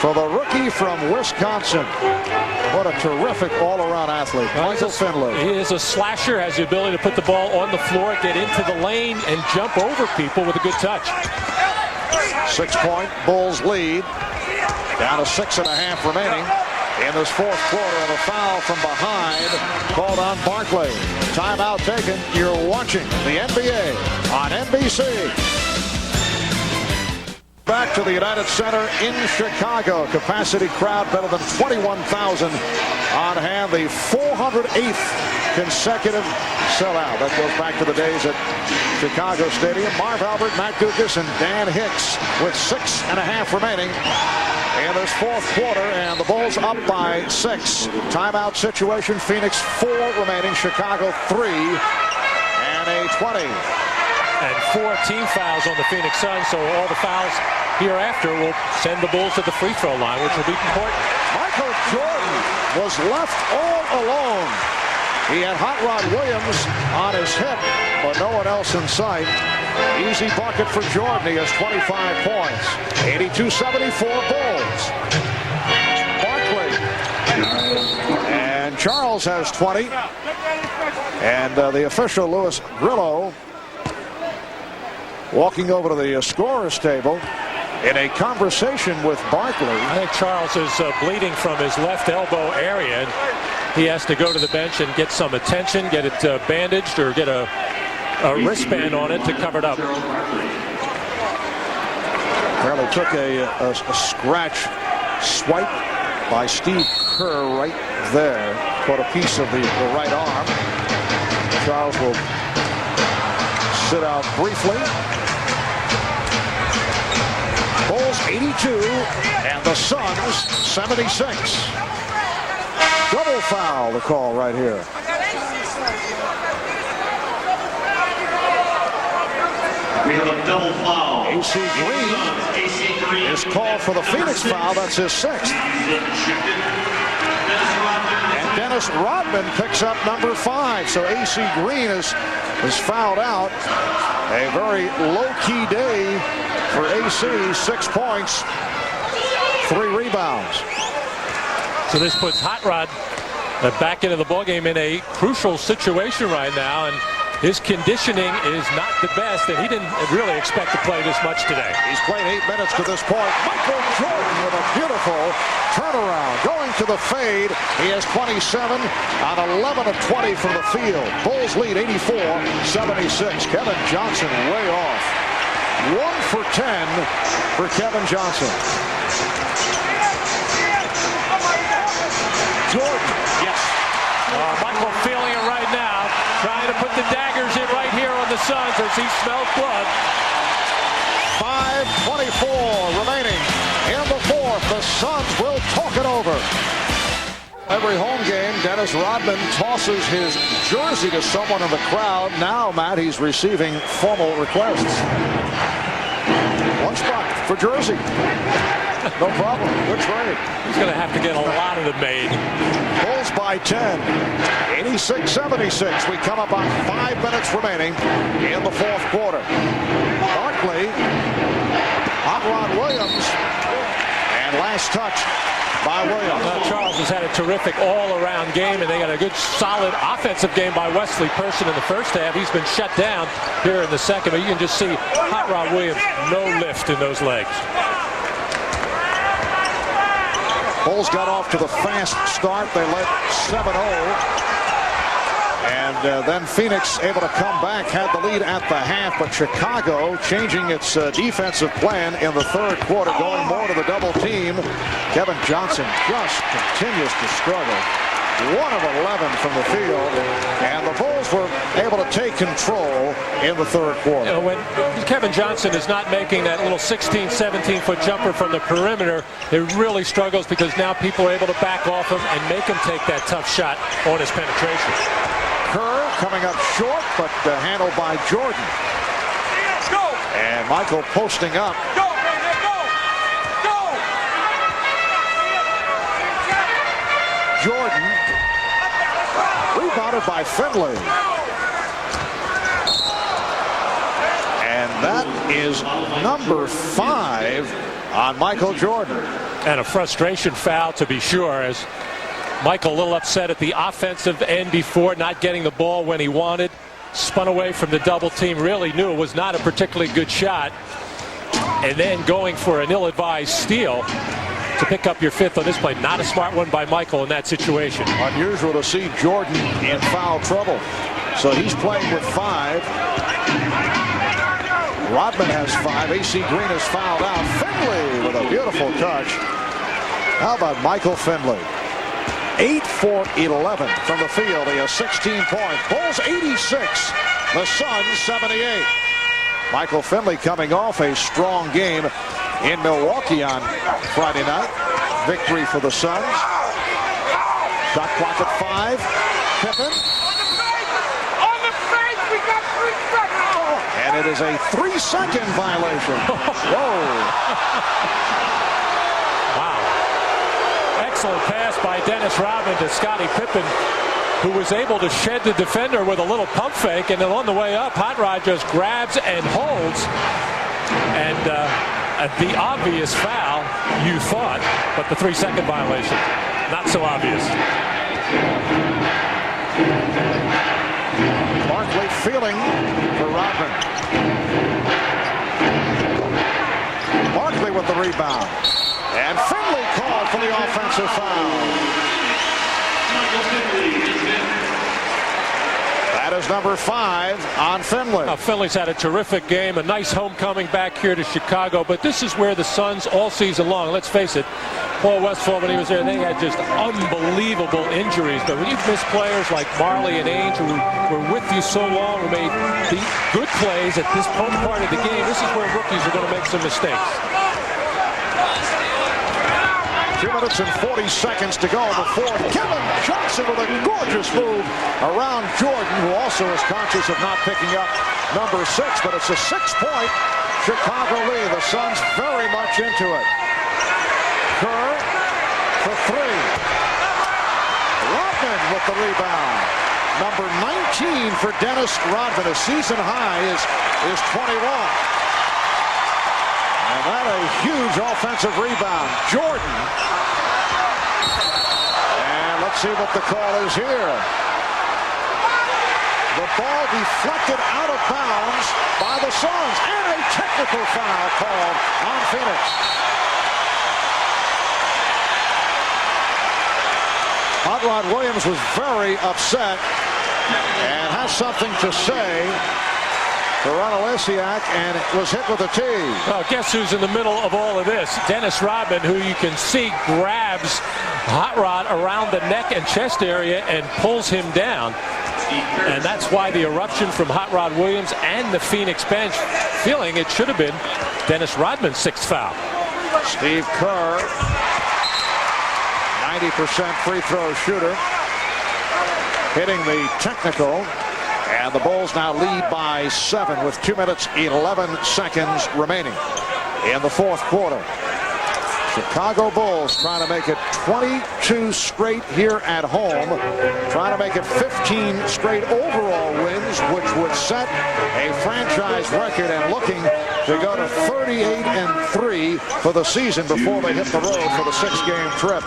for the rookie from Wisconsin. What a terrific all-around athlete, Michael Finley. He is a slasher, has the ability to put the ball on the floor, get into the lane, and jump over people with a good touch. 6-point Bulls lead. Down to 6.5 remaining in this fourth quarter, and a foul from behind called on Barkley. Timeout taken. You're watching the NBA on NBC. Back to the United Center in Chicago. Capacity crowd better than 21,000 on hand. The 408th consecutive sellout. That goes back to the days at Chicago Stadium. Marv Albert, Matt Dukas, and Dan Hicks with 6.5 remaining in this fourth quarter, and the Bulls up by 6. Timeout situation. Phoenix 4 remaining. Chicago 3 and a 20. And 4 team fouls on the Phoenix Suns, so all the fouls hereafter will send the Bulls to the free throw line, which will be important. Michael Jordan was left all alone. He had Hot Rod Williams on his hip, but no one else in sight. Easy bucket for Jordan. He has 25 points. 82-74 Bulls. Barkley. And Charles has 20. And the official, Louis Grillo, walking over to the scorer's table in a conversation with Barkley. I think Charles is bleeding from his left elbow area, and he has to go to the bench and get some attention, get it bandaged, or get a wristband on it to cover it up. Apparently took a scratch swipe by Steve Kerr right there. Caught a piece of the right arm. Charles will sit out briefly. Bulls 82 and the Suns 76. Double foul, the call right here. We have a double foul. AC Green is called for the Phoenix foul. That's his 6th. And Dennis Rodman picks up number 5. So AC Green is fouled out. A very low-key day for AC. 6 points, 3 rebounds. So this puts Hot Rod back into the ballgame in a crucial situation right now, and his conditioning is not the best, and he didn't really expect to play this much today. He's played 8 minutes to this point. Michael Jordan with a beautiful turnaround. Going to the fade. He has 27 on 11 of 20 from the field. Bulls lead 84-76. Kevin Johnson way off. 1 for 10 for Kevin Johnson. Jordan. Yes. Michael feeling it right now. Trying to put the daggers in right here on the Suns as he smells blood. 5:24 remaining in the fourth. The Suns will talk it over. Every home game, Dennis Rodman tosses his jersey to someone in the crowd. Now, Matt, he's receiving formal requests. 1 spot for jersey. No problem. Good trade. He's going to have to get a lot of them made. Bulls by 10. 86-76. We come up on 5 minutes remaining in the fourth quarter. Barkley, Hot Rod Williams, and last touch by Williams. Charles has had a terrific all-around game, and they got a good, solid offensive game by Wesley Person in the first half. He's been shut down here in the second, but you can just see Hot Rod Williams, no lift in those legs. Bulls got off to the fast start. They led 7-0. And then Phoenix able to come back, had the lead at the half, but Chicago changing its defensive plan in the third quarter, going more to the double team. Kevin Johnson just continues to struggle. 1 of 11 from the field, and the Bulls were able to take control in the third quarter. You know, when Kevin Johnson is not making that little 16, 17-foot jumper from the perimeter, it really struggles because now people are able to back off him and make him take that tough shot on his penetration. Kerr coming up short, but handled by Jordan. Go! And Michael posting up. Go, baby, go! Go! Jordan rebounded by Finley. And that is number 5 on Michael Jordan. And a frustration foul, to be sure, as Michael a little upset at the offensive end before, not getting the ball when he wanted. Spun away from the double team, really knew it was not a particularly good shot. And then going for an ill-advised steal to pick up your 5th on this play. Not a smart one by Michael in that situation. Unusual to see Jordan in foul trouble. So he's playing with 5. Rodman has 5. A.C. Green is fouled out. Finley with a beautiful touch. How about Michael Finley? 8 for 11 from the field. He has 16 points. Bulls 86. The Suns 78. Michael Finley coming off a strong game in Milwaukee on Friday night. Victory for the Suns. Shot clock at 5. Pippen. On the face, we got 3 seconds. And it is a 3-second violation. Whoa. Wow. Excellent pass by Dennis Rodman to Scottie Pippen, who was able to shed the defender with a little pump fake, and then on the way up, Hot Rod just grabs and holds. And the obvious foul, you thought, but the 3-second violation, not so obvious. Barkley feeling for Rodman. Barkley with the rebound. And Finley called for the offensive foul. That is number 5 on Finley. Finley's had a terrific game, a nice homecoming back here to Chicago, but this is where the Suns all season long, let's face it, Paul Westphal, when he was there, they had just unbelievable injuries. But when you've missed players like Marley and Ainge, who were with you so long, who made the good plays at this part of the game, this is where rookies are going to make some mistakes. 2 minutes and 40 seconds to go in the fourth. Kevin Johnson with a gorgeous move around Jordan, who also is conscious of not picking up number 6, but it's a 6-point Chicago lead. The Suns very much into it. Kerr for 3. Rodman with the rebound. Number 19 for Dennis Rodman. His season high is 21. And that a huge offensive rebound. Jordan. And let's see what the call is here. The ball deflected out of bounds by the Suns. And a technical foul called on Phoenix. Hot Rod Williams was very upset and has something to say to Ron Olesiak, and it was hit with a tee. Well, guess who's in the middle of all of this? Dennis Rodman, who you can see grabs Hot Rod around the neck and chest area and pulls him down. And that's why the eruption from Hot Rod Williams and the Phoenix bench, feeling it should have been Dennis Rodman's 6th foul. Steve Kerr, 90% free throw shooter, hitting the technical. And the Bulls now lead by 7 with 2 minutes, 11 seconds remaining in the fourth quarter. Chicago Bulls trying to make it 22 straight here at home, trying to make it 15 straight overall wins, which would set a franchise record, and looking to go to 38-3 for the season before they hit the road for the 6-game trip.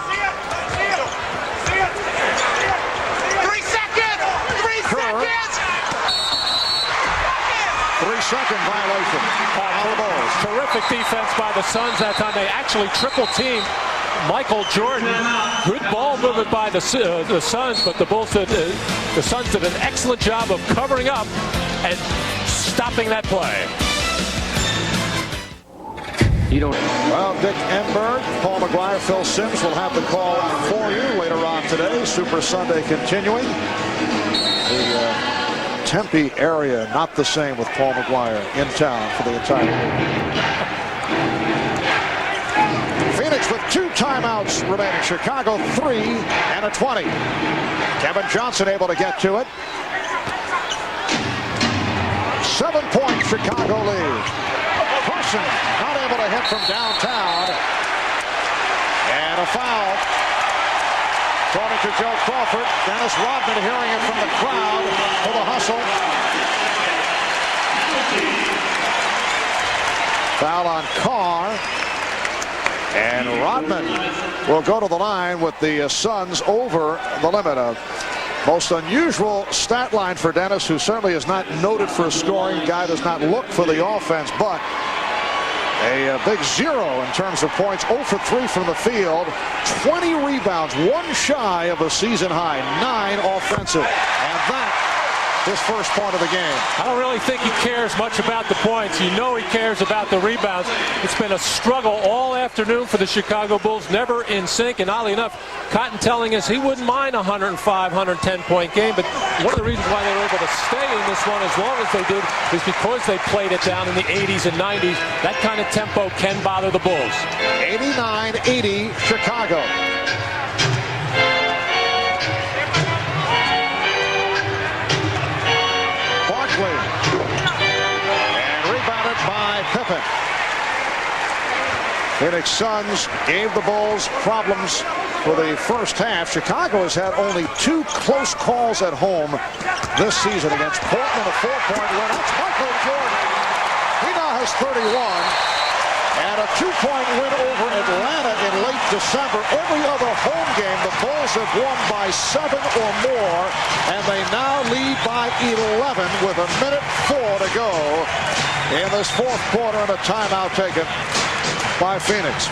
3-second violation on the Bulls. Terrific defense by the Suns that time. They actually triple teamed Michael Jordan. Good ball movement by the Suns, but the Suns did an excellent job of covering up and stopping that play. Well, Dick Enberg, Paul McGuire, Phil Simms will have the call for you later on today. Super Sunday continuing. The Tempe area not the same with Paul McGuire in town for the entire week. Phoenix with 2 timeouts remaining. Chicago 3 and a 20. Kevin Johnson able to get to it. 7-point Chicago lead. Carson not able to hit from downtown. And a foul. According to Joe Crawford, Dennis Rodman hearing it from the crowd for the hustle. Foul on Carr. And Rodman will go to the line with the Suns over the limit. A most unusual stat line for Dennis, who certainly is not noted for scoring. Guy does not look for the offense, but a big 0 in terms of points. 0 for 3 from the field. 20 rebounds, 1 shy of a season high. 9 offensive. And that his first point of the game. I don't really think he cares much about the points. You know he cares about the rebounds. It's been a struggle all afternoon for the Chicago Bulls, never in sync. And oddly enough, Cotton telling us he wouldn't mind a 105, 110-point game. But one of the reasons why they were able to stay in this one as long as they did is because they played it down in the 80s and 90s. That kind of tempo can bother the Bulls. 89-80 Chicago. And rebounded by Pippen. Phoenix Suns gave the Bulls problems for the first half. Chicago has had only 2 close calls at home this season against Portland, a 4-point win. That's Michael Jordan. He now has 31. And a 2-point win over Atlanta in late December. Every other home game, the Bulls have won by 7 or more. And they now lead by 11 with 1:04 to go in this 4th quarter, and a timeout taken by Phoenix.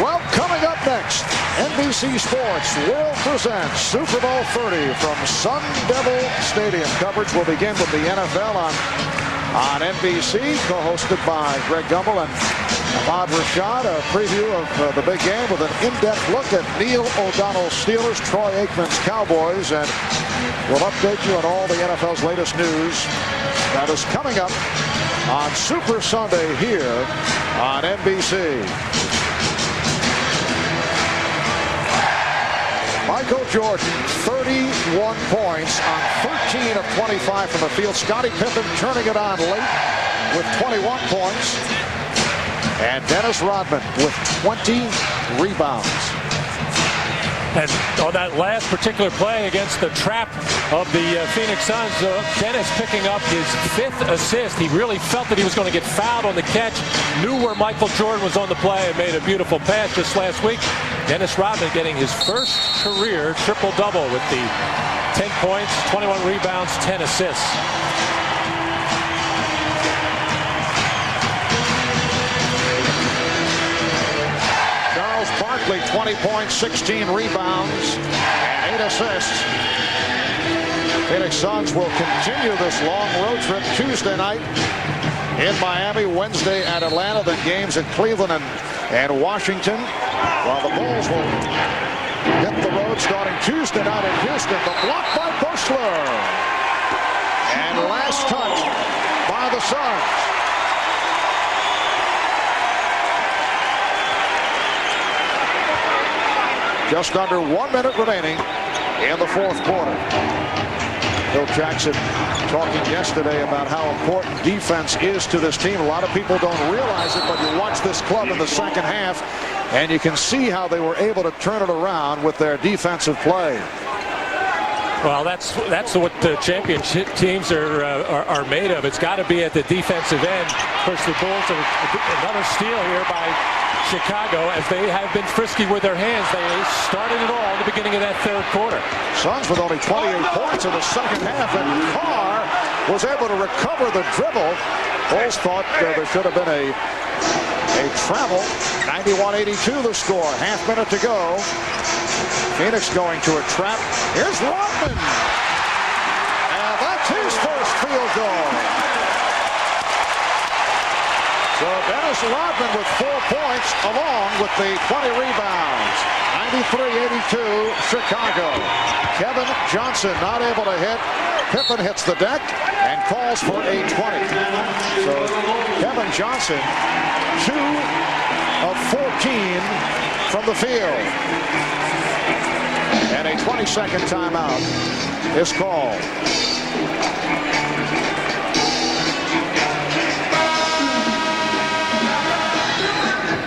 Well, coming up next, NBC Sports will present Super Bowl 30 from Sun Devil Stadium. Coverage will begin with the NFL on NBC, co-hosted by Greg Gumbel and Ahmad Rashad. A preview of the big game with an in-depth look at Neil O'Donnell's Steelers, Troy Aikman's Cowboys, and we'll update you on all the NFL's latest news that is coming up on Super Sunday here on NBC. Michael Jordan, 31 points on 13 of 25 from the field. Scottie Pippen turning it on late with 21 points. And Dennis Rodman with 20 rebounds. And on that last particular play against the trap of the Phoenix Suns, Dennis picking up his 5th assist. He really felt that he was going to get fouled on the catch, knew where Michael Jordan was on the play, and made a beautiful pass just last week. Dennis Rodman getting his first career triple-double with the 10 points, 21 rebounds, 10 assists. Barkley, 20 points, 16 rebounds, and 8 assists. Phoenix Suns will continue this long road trip Tuesday night in Miami, Wednesday at Atlanta, then games in Cleveland and Washington, while the Bulls will hit the road starting Tuesday night in Houston. The block by Bushler. And last touch by the Suns. Just under 1 minute remaining in the 4th quarter. Phil Jackson talking yesterday about how important defense is to this team. A lot of people don't realize it, but you watch this club in the second half, and you can see how they were able to turn it around with their defensive play. Well, that's what the championship teams are made of. It's got to be at the defensive end. Of course, the Bulls are another steal here by Chicago, as they have been frisky with their hands. They started it all in the beginning of that 3rd quarter. Suns with only 28 points in the second half, and Carr was able to recover the dribble. Bulls thought there should have been a A travel, 91-82 the score. Half minute to go. Phoenix going to a trap. Here's Rodman. And that's his first field goal. So Dennis Rodman with 4 points along with the 20 rebounds. 93-82 Chicago. Kevin Johnson not able to hit. Pippen hits the deck and calls for a 20. So Kevin Johnson 2 of 14 from the field. And a 20-second timeout is called.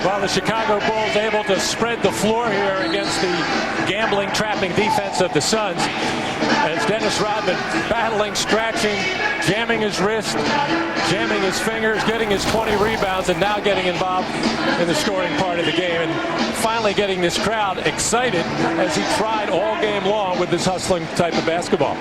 Well, the Chicago Bulls able to spread the floor here against the gambling, trapping defense of the Suns. As Dennis Rodman battling, scratching, jamming his wrist, jamming his fingers, getting his 20 rebounds, and now getting involved in the scoring part of the game. And finally getting this crowd excited as he tried all game long with this hustling type of basketball.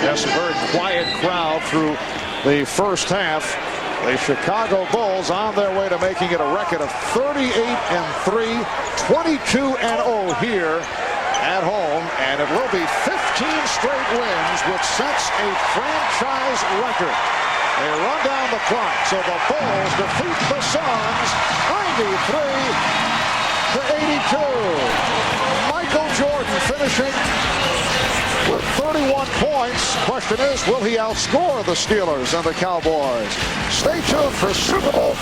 Yes, a very quiet crowd through the first half. The Chicago Bulls on their way to making it a record of 38-3, 22-0 here at home, and it will be 15 straight wins, which sets a franchise record. They run down the clock, so the Bulls defeat the Suns 93-82. Michael Jordan finishing with 31 points. Question is, will he outscore the Steelers and the Cowboys? Stay tuned for Super Bowl